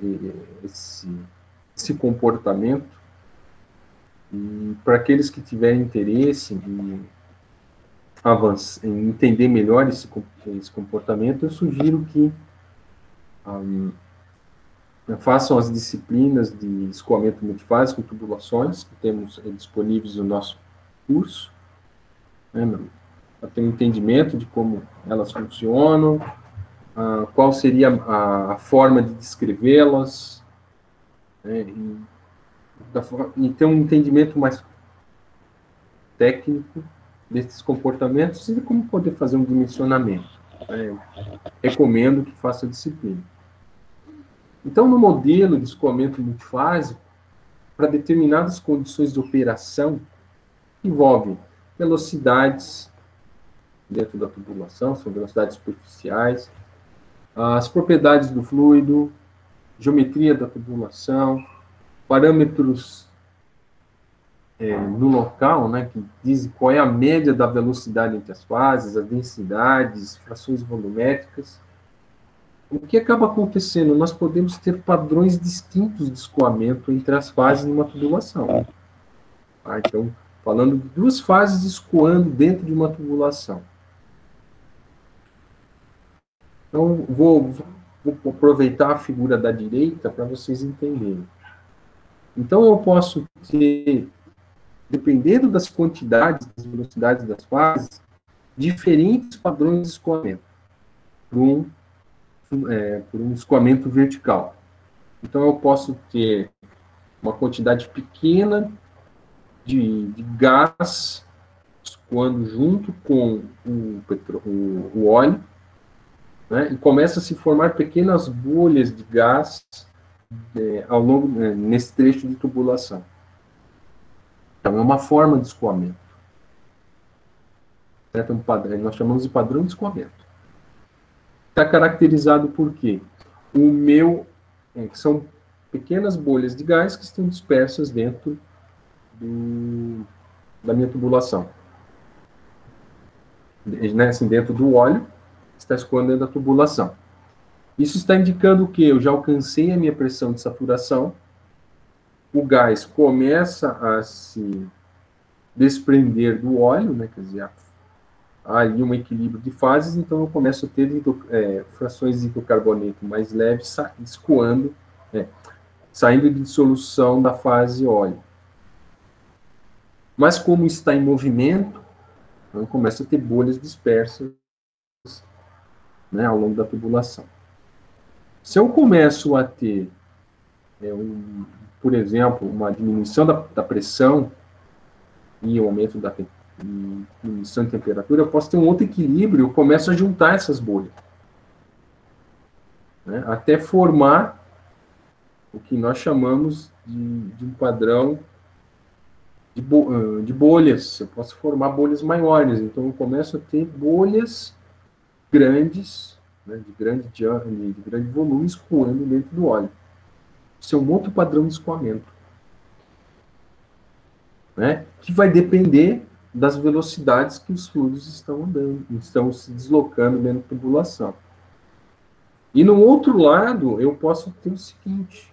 comportamento, e para aqueles que tiverem interesse em entender melhor esse comportamento, eu sugiro que façam as disciplinas de escoamento multifásico com tubulações, que temos disponíveis no nosso curso, né, para ter um entendimento de como elas funcionam, qual seria a forma de descrevê-las, né, e ter um entendimento mais técnico desses comportamentos e como poder fazer um dimensionamento. Né? Recomendo que faça a disciplina. Então, no modelo de escoamento multifásico, para determinadas condições de operação, envolve velocidades dentro da tubulação, são velocidades superficiais, as propriedades do fluido, geometria da tubulação, parâmetros no local, né, que dizem qual é a média da velocidade entre as fases, as densidades, frações volumétricas. O que acaba acontecendo? Nós podemos ter padrões distintos de escoamento entre as fases numa tubulação. Então, falando de duas fases escoando dentro de uma tubulação. Então, vou aproveitar a figura da direita para vocês entenderem. Então, eu posso ter, dependendo das quantidades, das velocidades das fases, diferentes padrões de escoamento por um escoamento vertical. Então, eu posso ter uma quantidade pequena de gás escoando junto com o óleo, né, e começa a se formar pequenas bolhas de gás ao longo nesse trecho de tubulação. Então, é uma forma de escoamento. Certo? Nós chamamos de padrão de escoamento. Está caracterizado por quê? Que são pequenas bolhas de gás que estão dispersas dentro da minha tubulação. Né, assim, dentro do óleo, está escoando dentro da tubulação. Isso está indicando que eu já alcancei a minha pressão de saturação, o gás começa a se desprender do óleo, né, quer dizer, há ali um equilíbrio de fases, então eu começo a ter frações de hidrocarboneto mais leves escoando, saindo de dissolução da fase óleo. Mas como está em movimento, então começa a ter bolhas dispersas, né, ao longo da tubulação. Se eu começo a ter, por exemplo, uma diminuição da pressão e um aumento da diminuição de temperatura, eu posso ter um outro equilíbrio, eu começo a juntar essas bolhas, né, até formar o que nós chamamos de um padrão de bolhas. Eu posso formar bolhas maiores. Então, eu começo a ter bolhas grandes, né, de grande volume, escoando dentro do óleo. Isso é um outro padrão de escoamento, né, que vai depender das velocidades que os fluidos estão andando, estão se deslocando dentro da tubulação. E no outro lado, eu posso ter o seguinte: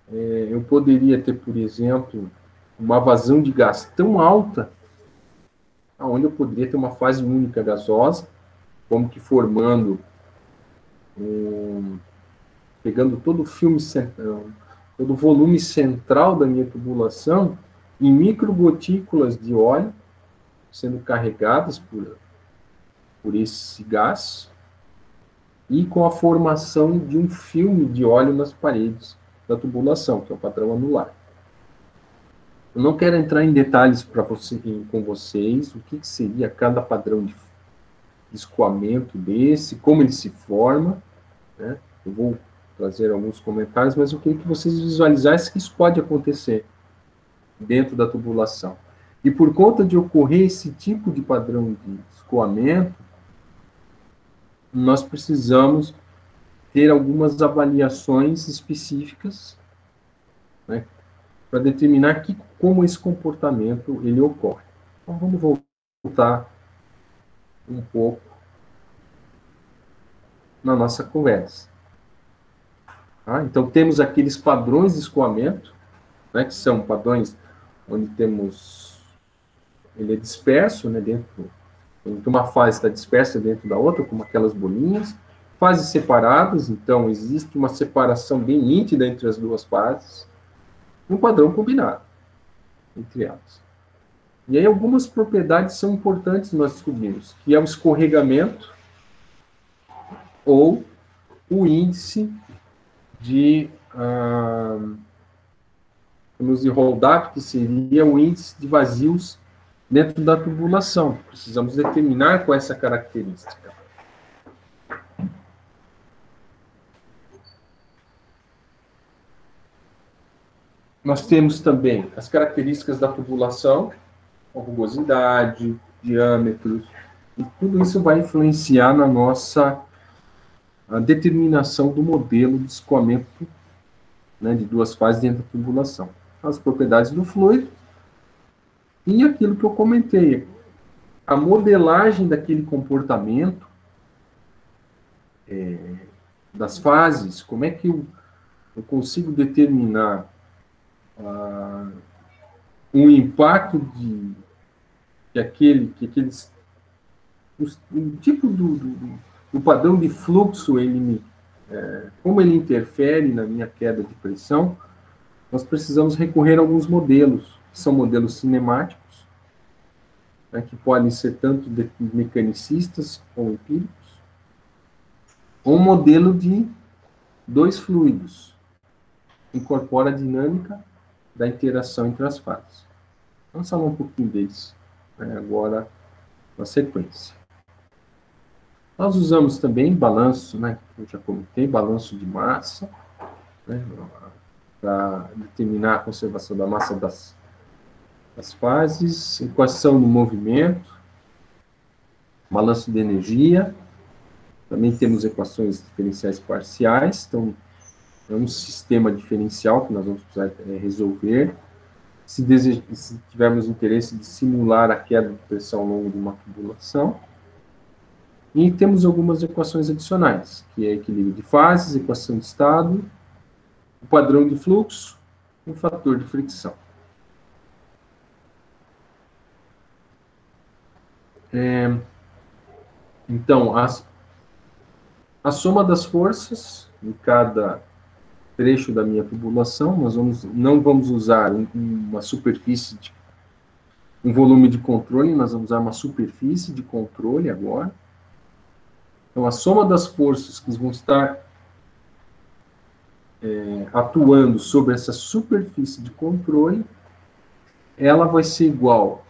eu poderia ter, por exemplo, uma vazão de gás tão alta, onde eu poderia ter uma fase única gasosa, como que formando, pegando todo o filme central, todo o volume central da minha tubulação, em microgotículas de óleo, sendo carregadas por esse gás, e com a formação de um filme de óleo nas paredes da tubulação, que é o padrão anular. Eu não quero entrar em detalhes com vocês, o que seria cada padrão de escoamento desse, como ele se forma, né? Eu vou trazer alguns comentários, mas eu queria que vocês visualizassem que isso pode acontecer dentro da tubulação. E por conta de ocorrer esse tipo de padrão de escoamento, nós precisamos ter algumas avaliações específicas, né, para determinar como esse comportamento ele ocorre. Então, vamos voltar um pouco na nossa conversa. Tá? Então, temos aqueles padrões de escoamento, né, que são padrões onde ele é disperso, né, uma fase está dispersa dentro da outra, como aquelas bolinhas. Fases separadas, então existe uma separação bem nítida entre as duas fases. Um padrão combinado entre elas. E aí algumas propriedades são importantes nós descobrimos, que é o escorregamento ou o índice de hold-up, que seria o índice de vazios dentro da tubulação. Precisamos determinar qual é essa característica. Nós temos também as características da tubulação, rugosidade, diâmetros, e tudo isso vai influenciar na nossa determinação do modelo de escoamento, né, de duas fases dentro da tubulação. As propriedades do fluido e aquilo que eu comentei, a modelagem daquele comportamento das fases, como é que eu consigo determinar o impacto o tipo do padrão de fluxo, como ele interfere na minha queda de pressão. Nós precisamos recorrer a alguns modelos, que são modelos cinemáticos, né, que podem ser tanto mecanicistas ou empíricos, ou um modelo de dois fluidos, que incorpora a dinâmica da interação entre as fases. Vamos falar um pouquinho deles, né, agora na sequência. Nós usamos também balanço, né, que eu já comentei, balanço de massa, né, para determinar a conservação da massa das fases, equação do movimento, balanço de energia, também temos equações diferenciais parciais, então é um sistema diferencial que nós vamos precisar resolver. Se tivermos interesse de simular a queda de pressão ao longo de uma tubulação. E temos algumas equações adicionais, que é equilíbrio de fases, equação de estado, o padrão de fluxo e o fator de fricção. Então, a soma das forças em cada trecho da minha tubulação, não vamos usar uma superfície, um volume de controle, nós vamos usar uma superfície de controle agora. Então, a soma das forças que vão estar atuando sobre essa superfície de controle, ela vai ser igual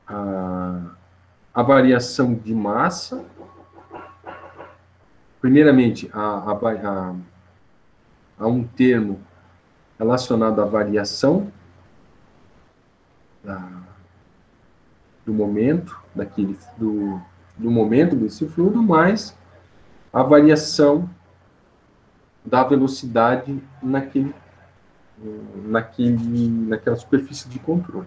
a variação de massa, primeiramente, a um termo relacionado à variação do momento, do momento desse fluido, mais a variação da velocidade naquela superfície de controle.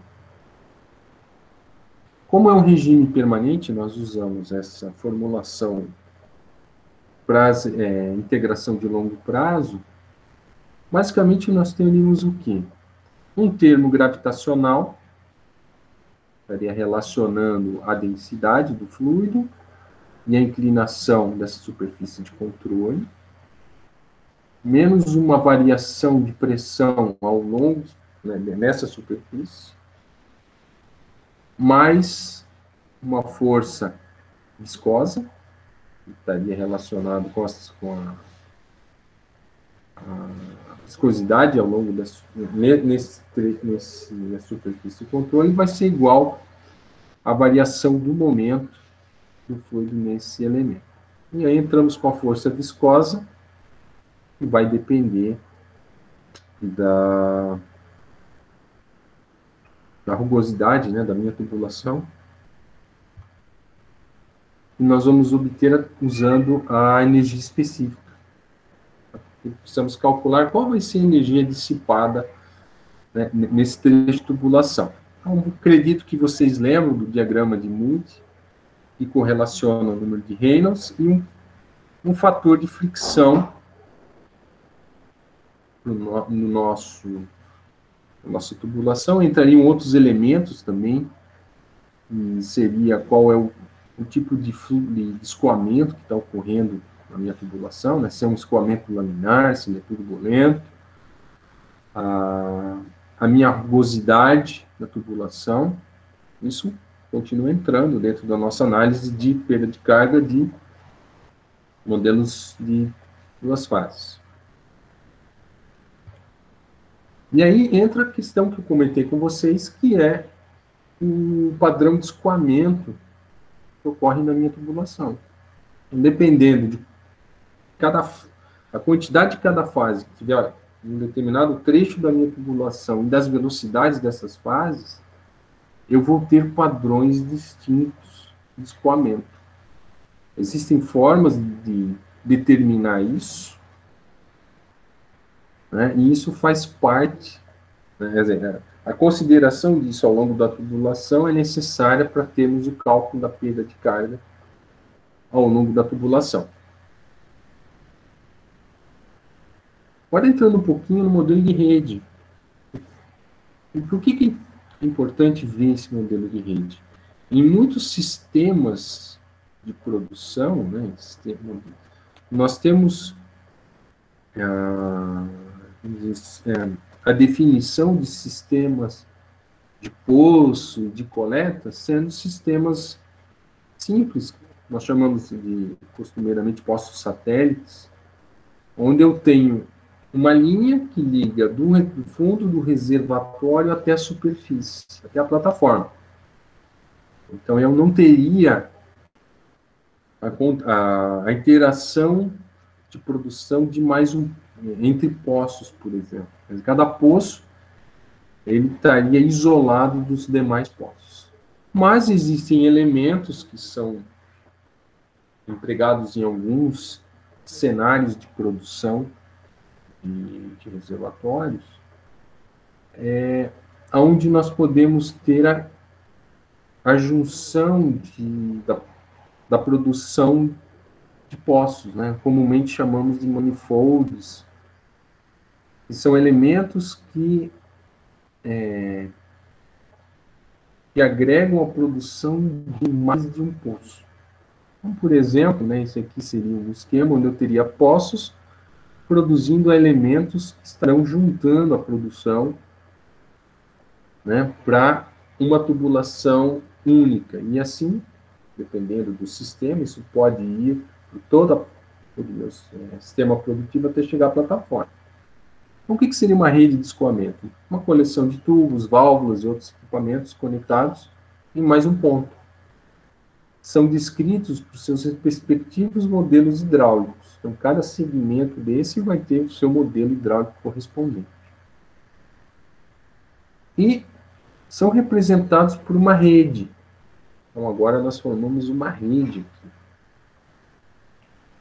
Como é um regime permanente, nós usamos essa formulação para integração de longo prazo. Basicamente, nós teríamos o quê? Um termo gravitacional, estaria relacionando a densidade do fluido e a inclinação dessa superfície de controle, menos uma variação de pressão ao longo, né, nessa superfície, mais uma força viscosa, que estaria relacionado com a viscosidade ao longo nessa superfície de controle, vai ser igual à variação do momento do fluido nesse elemento. E aí entramos com a força viscosa, que vai depender da rugosidade, né, da minha tubulação. E nós vamos obter usando a energia específica. Precisamos calcular qual vai ser a energia dissipada, né, nesse trecho de tubulação. Então, acredito que vocês lembram do diagrama de Moody, que correlaciona o número de Reynolds e um fator de fricção nossa tubulação. Entrariam outros elementos também, e seria qual é o tipo de escoamento que está ocorrendo na minha tubulação, né? Se é um escoamento laminar, se é turbulento, a minha rugosidade da tubulação. Isso continua entrando dentro da nossa análise de perda de carga de modelos de duas fases. E aí entra a questão que eu comentei com vocês, que é o padrão de escoamento que ocorre na minha tubulação. Dependendo de a quantidade de cada fase que tiver um determinado trecho da minha tubulação e das velocidades dessas fases, eu vou ter padrões distintos de escoamento. Existem formas de determinar isso, né, e isso faz parte, né, quer dizer, a consideração disso ao longo da tubulação é necessária para termos o cálculo da perda de carga ao longo da tubulação. Agora, entrando um pouquinho no modelo de rede. E por que é importante ver esse modelo de rede? Em muitos sistemas de produção, né, nós temos a definição de sistemas de poço, de coleta, sendo sistemas simples, nós chamamos de, costumeiramente, poços satélites, onde eu tenho uma linha que liga do fundo do reservatório até a superfície, até a plataforma. Então, eu não teria a interação de produção de mais entre poços, por exemplo. Cada poço ele estaria isolado dos demais poços. Mas existem elementos que são empregados em alguns cenários de produção de reservatórios, onde nós podemos ter a junção da produção de poços, né? Comumente chamamos de manifolds, que são elementos que agregam a produção de mais de um poço. Então, por exemplo, né, esse aqui seria um esquema onde eu teria poços produzindo elementos que estarão juntando a produção, né, para uma tubulação única. E assim, dependendo do sistema, isso pode ir por todo o meu sistema produtivo até chegar à plataforma. Então, o que seria uma rede de escoamento? Uma coleção de tubos, válvulas e outros equipamentos conectados em mais um ponto. São descritos por seus respectivos modelos hidráulicos. Então, cada segmento desse vai ter o seu modelo hidráulico correspondente. e são representados por uma rede. Então, agora nós formamos uma rede aqui,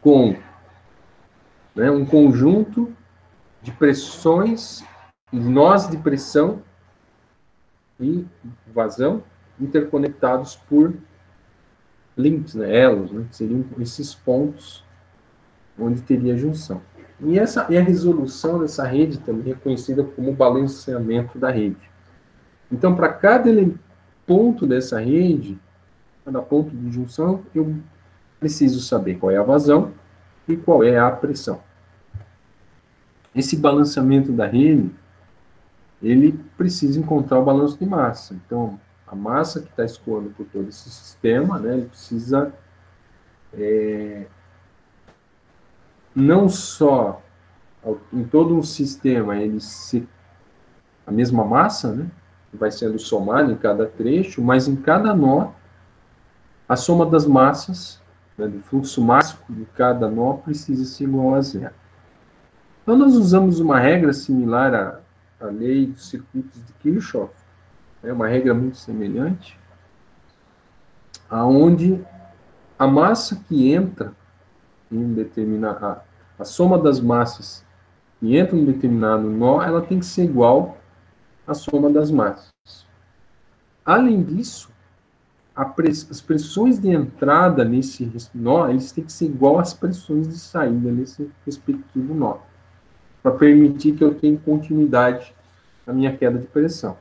com, né, um conjunto de pressões, nós de pressão e vazão, interconectados por links, né, elos, né, que seriam esses pontos onde teria junção. E a resolução dessa rede também é conhecida como balanceamento da rede. Então, para cada ponto dessa rede, cada ponto de junção, eu preciso saber qual é a vazão e qual é a pressão. Esse balanceamento da rede, ele precisa encontrar o balanço de massa. Então, a massa que está escoando por todo esse sistema, né, ele precisa não só em todo um sistema ele ser a mesma massa, né, vai sendo somada em cada trecho, mas em cada nó, a soma das massas, né, do fluxo máximo de cada nó precisa ser igual a zero. Então, nós usamos uma regra similar à lei dos circuitos de Kirchhoff, é uma regra muito semelhante, aonde a massa que entra em determinada, a soma das massas que entram em determinado nó, ela tem que ser igual à soma das massas. Além disso, as pressões de entrada nesse nó, eles têm que ser igual às pressões de saída nesse respectivo nó, para permitir que eu tenha continuidade na minha queda de pressão.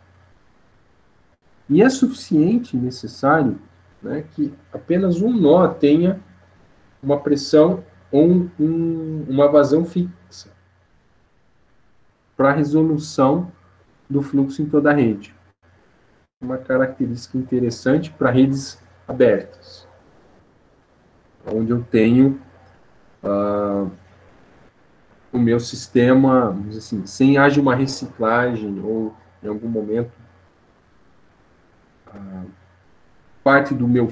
E é suficiente, necessário, né, que apenas um nó tenha uma pressão ou uma vazão fixa para a resolução do fluxo em toda a rede. Uma característica interessante para redes abertas, onde eu tenho o meu sistema, vamos dizer assim, sem haja uma reciclagem ou em algum momento parte do meu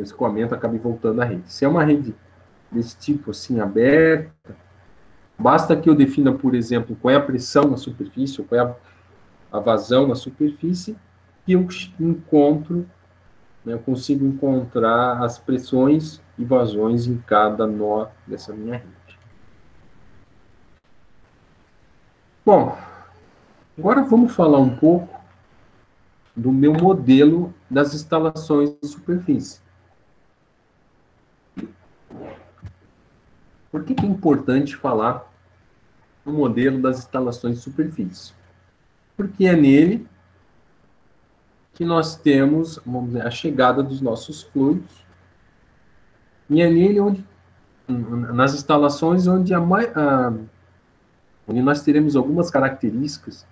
escoamento acabe voltando à rede. Se é uma rede desse tipo assim aberta, basta que eu defina, por exemplo, qual é a pressão na superfície, ou qual é a vazão na superfície, e eu encontro, né, eu consigo encontrar as pressões e vazões em cada nó dessa minha rede. Bom, agora vamos falar um pouco do meu modelo das instalações de superfície. Por que é importante falar no modelo das instalações de superfície? Porque é nele que nós temos, vamos dizer, a chegada dos nossos fluidos, e é nele onde, nas instalações onde nós teremos algumas características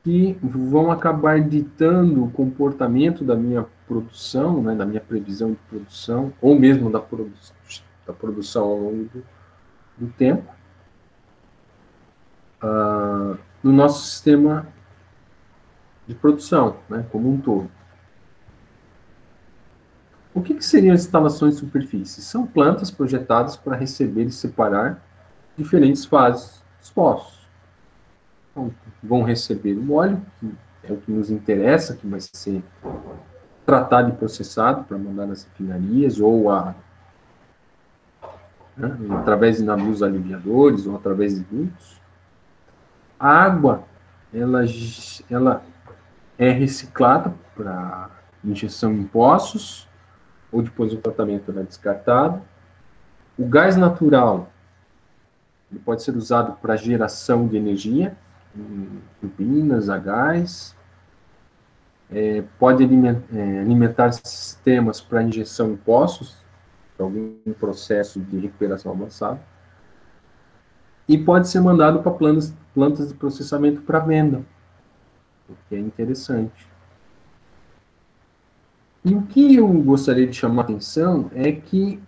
que vão acabar ditando o comportamento da minha produção, né, da minha previsão de produção, ou mesmo da produção ao longo do tempo, no nosso sistema de produção, né, como um todo. O que seriam as instalações de superfície? São plantas projetadas para receber e separar diferentes fases dos poços. Então, vão receber o óleo, que é o que nos interessa, que vai ser tratado e processado para mandar nas refinarias, ou através de navios aliviadores, ou através de dutos. A água, ela é reciclada para injeção em poços, ou depois o tratamento é descartado. O gás natural, ele pode ser usado para geração de energia, em turbinas a gás, pode alimentar sistemas para injeção em poços, para algum processo de recuperação avançado, e pode ser mandado para plantas de processamento para venda, o que é interessante. E o que eu gostaria de chamar a atenção é que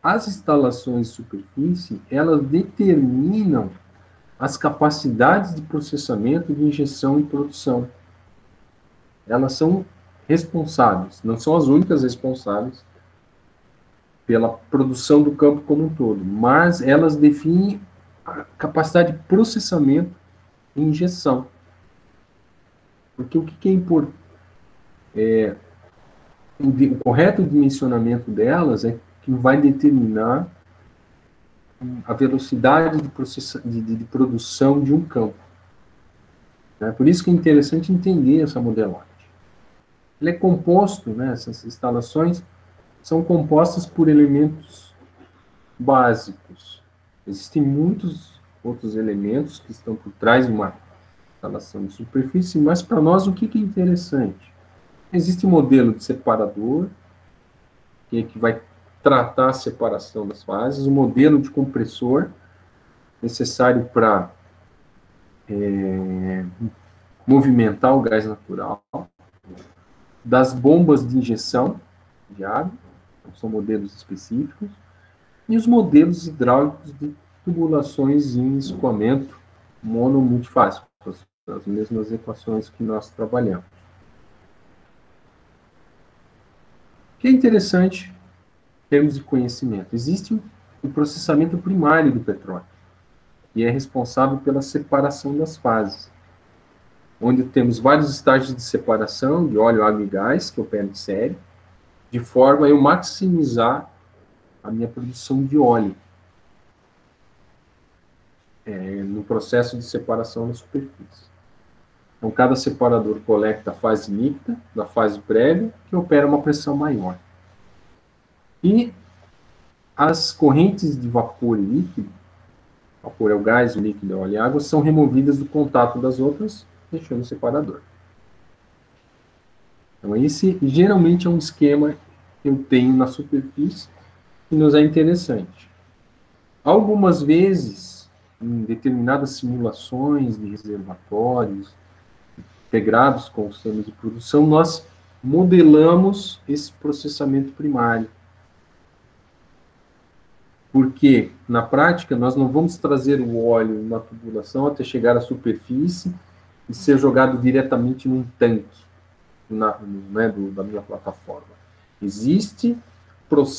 as instalações de superfície, elas determinam as capacidades de processamento, de injeção e produção. Elas são responsáveis, não são as únicas responsáveis pela produção do campo como um todo, mas elas definem a capacidade de processamento injeção. Porque o que é importante? O correto dimensionamento delas é que vai determinar a velocidade de produção de um campo. Né? Por isso que é interessante entender essa modelagem. Ele é composto, né, essas instalações são compostas por elementos básicos. Existem muitos outros elementos que estão por trás de uma instalação de superfície, mas para nós o que é interessante? Existe um modelo de separador, que vai tratar a separação das fases, um modelo de compressor, necessário para movimentar o gás natural, das bombas de injeção de água, são modelos específicos, e os modelos hidráulicos de tubulações em escoamento mono-multifásico, as mesmas equações que nós trabalhamos. O que é interessante em termos de conhecimento? Existe o processamento primário do petróleo, que é responsável pela separação das fases, onde temos vários estágios de separação de óleo, água e gás, que operam em série, de forma a eu maximizar a minha produção de óleo no processo de separação na superfície. Então, cada separador coleta a fase líquida da fase prévia, que opera uma pressão maior. E as correntes de vapor e líquido, vapor é o gás, o líquido é o óleo e água, são removidas do contato das outras, deixando o separador. Então, esse geralmente é um esquema que eu tenho na superfície que nos é interessante. Algumas vezes, em determinadas simulações de reservatórios, integrados com os sistemas de produção, nós modelamos esse processamento primário. Porque, na prática, nós não vamos trazer o óleo em uma tubulação até chegar à superfície e ser jogado diretamente num tanque da minha plataforma. Existe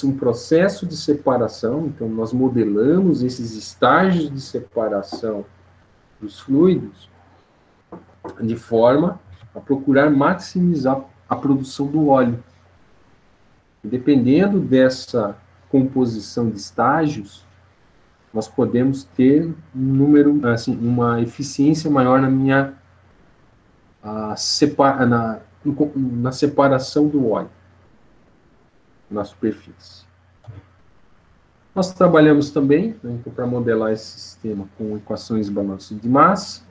um processo de separação, então nós modelamos esses estágios de separação dos fluidos de forma a procurar maximizar a produção do óleo. E dependendo dessa composição de estágios, nós podemos ter uma eficiência maior na separação do óleo na superfície. Nós trabalhamos também, né, então, para modelar esse sistema com equações de balanço de massa,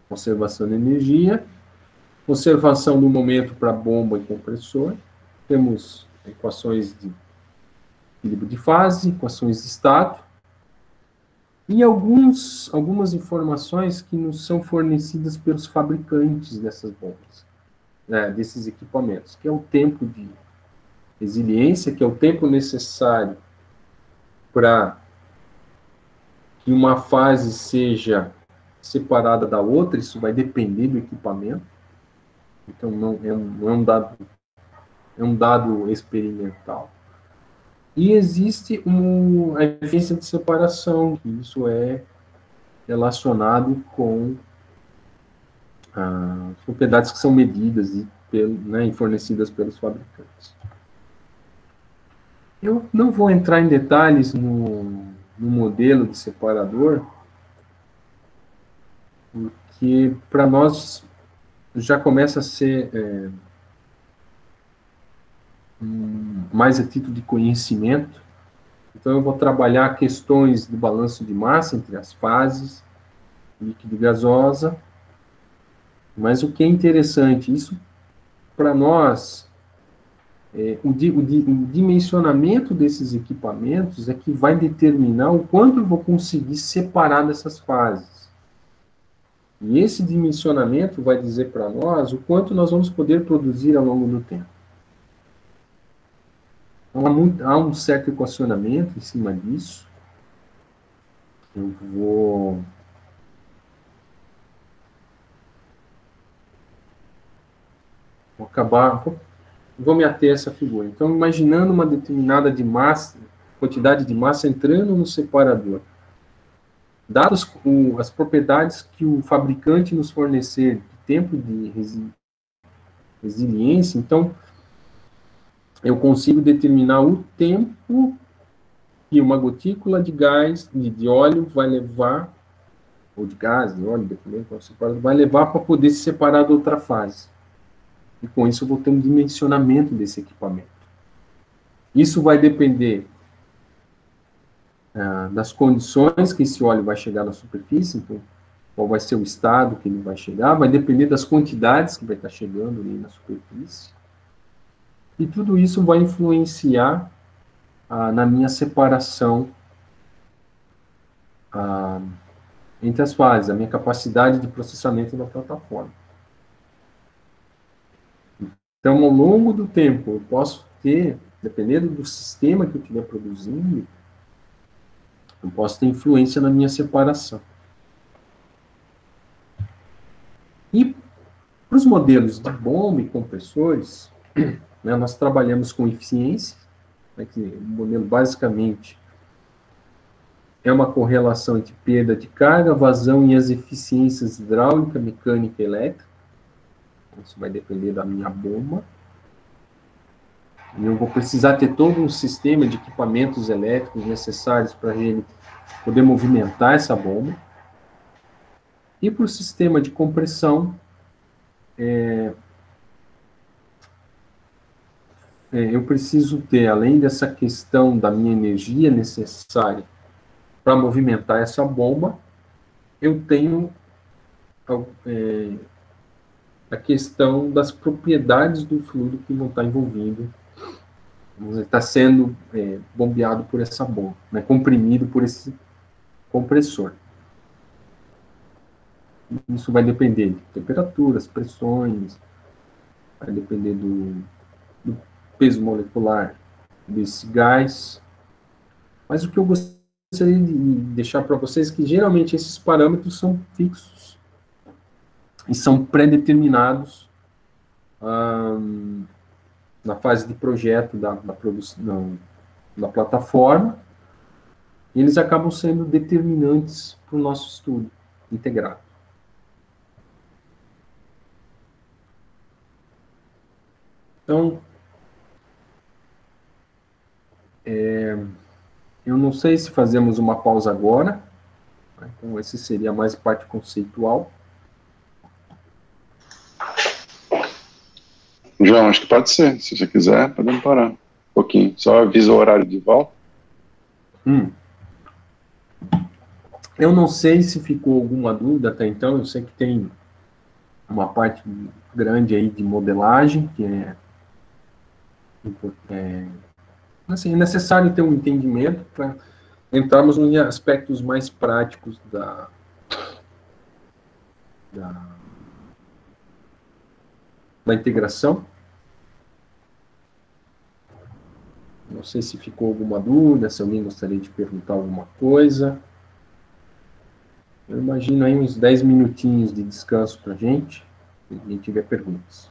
conservação de energia, conservação do momento para bomba e compressor, temos equações de equilíbrio de fase, equações de estado, e algumas informações que nos são fornecidas pelos fabricantes dessas bombas, né, desses equipamentos, que é o tempo de resiliência, que é o tempo necessário para que uma fase seja separada da outra. Isso vai depender do equipamento, então não é um dado experimental. E existe a eficiência de separação, que isso é relacionado com as propriedades que são medidas e fornecidas pelos fabricantes. Eu não vou entrar em detalhes no modelo de separador, porque para nós já começa a ser mais a título de conhecimento. Então eu vou trabalhar questões de balanço de massa entre as fases, líquido e gasosa. Mas o que é interessante, isso para nós, o dimensionamento desses equipamentos é que vai determinar o quanto eu vou conseguir separar dessas fases. E esse dimensionamento vai dizer para nós o quanto nós vamos poder produzir ao longo do tempo. Então, há um certo equacionamento em cima disso. Eu vou me ater a essa figura. Então, imaginando uma determinada quantidade de massa entrando no separador. dadas as propriedades que o fabricante nos fornecer, de tempo de resiliência, então, eu consigo determinar o tempo que uma gotícula de gás, de óleo, vai levar, ou de gás, de óleo, dependendo do separado, vai levar para poder se separar da outra fase. E com isso eu vou ter um dimensionamento desse equipamento. Isso vai depender das condições que esse óleo vai chegar na superfície, então, qual vai ser o estado que ele vai chegar, vai depender das quantidades que vai estar chegando ali na superfície. E tudo isso vai influenciar na minha separação entre as fases, a minha capacidade de processamento da plataforma. Então, ao longo do tempo, eu posso ter, dependendo do sistema que eu estiver produzindo, eu posso ter influência na minha separação. E para os modelos de bomba e compressores, né, nós trabalhamos com eficiência, né, que o modelo basicamente é uma correlação entre perda de carga, vazão e as eficiências hidráulica, mecânica e elétrica. Isso vai depender da minha bomba. E eu vou precisar ter todo um sistema de equipamentos elétricos necessários para ele poder movimentar essa bomba. E para o sistema de compressão, eu preciso ter, além dessa questão da minha energia necessária para movimentar essa bomba, eu tenho a questão das propriedades do fluido que vão estar envolvido, está sendo bombeado por essa bomba, né, comprimido por esse compressor. Isso vai depender de temperaturas, pressões, vai depender do peso molecular desse gás. Mas o que eu gostaria de deixar para vocês é que geralmente esses parâmetros são fixos e são pré-determinados na fase de projeto da produção da plataforma, e eles acabam sendo determinantes para o nosso estudo integrado. Então, eu não sei se fazemos uma pausa agora, né? Então esse seria mais a parte conceitual. João, acho que pode ser. Se você quiser, podemos parar um pouquinho. Só avisa o horário de volta. Eu não sei se ficou alguma dúvida até então. Eu sei que tem uma parte grande aí de modelagem, que assim, é necessário ter um entendimento para entrarmos nos aspectos mais práticos da integração. Não sei se ficou alguma dúvida, se alguém gostaria de perguntar alguma coisa. Eu imagino aí uns 10 minutinhos de descanso para a gente, se alguém tiver perguntas.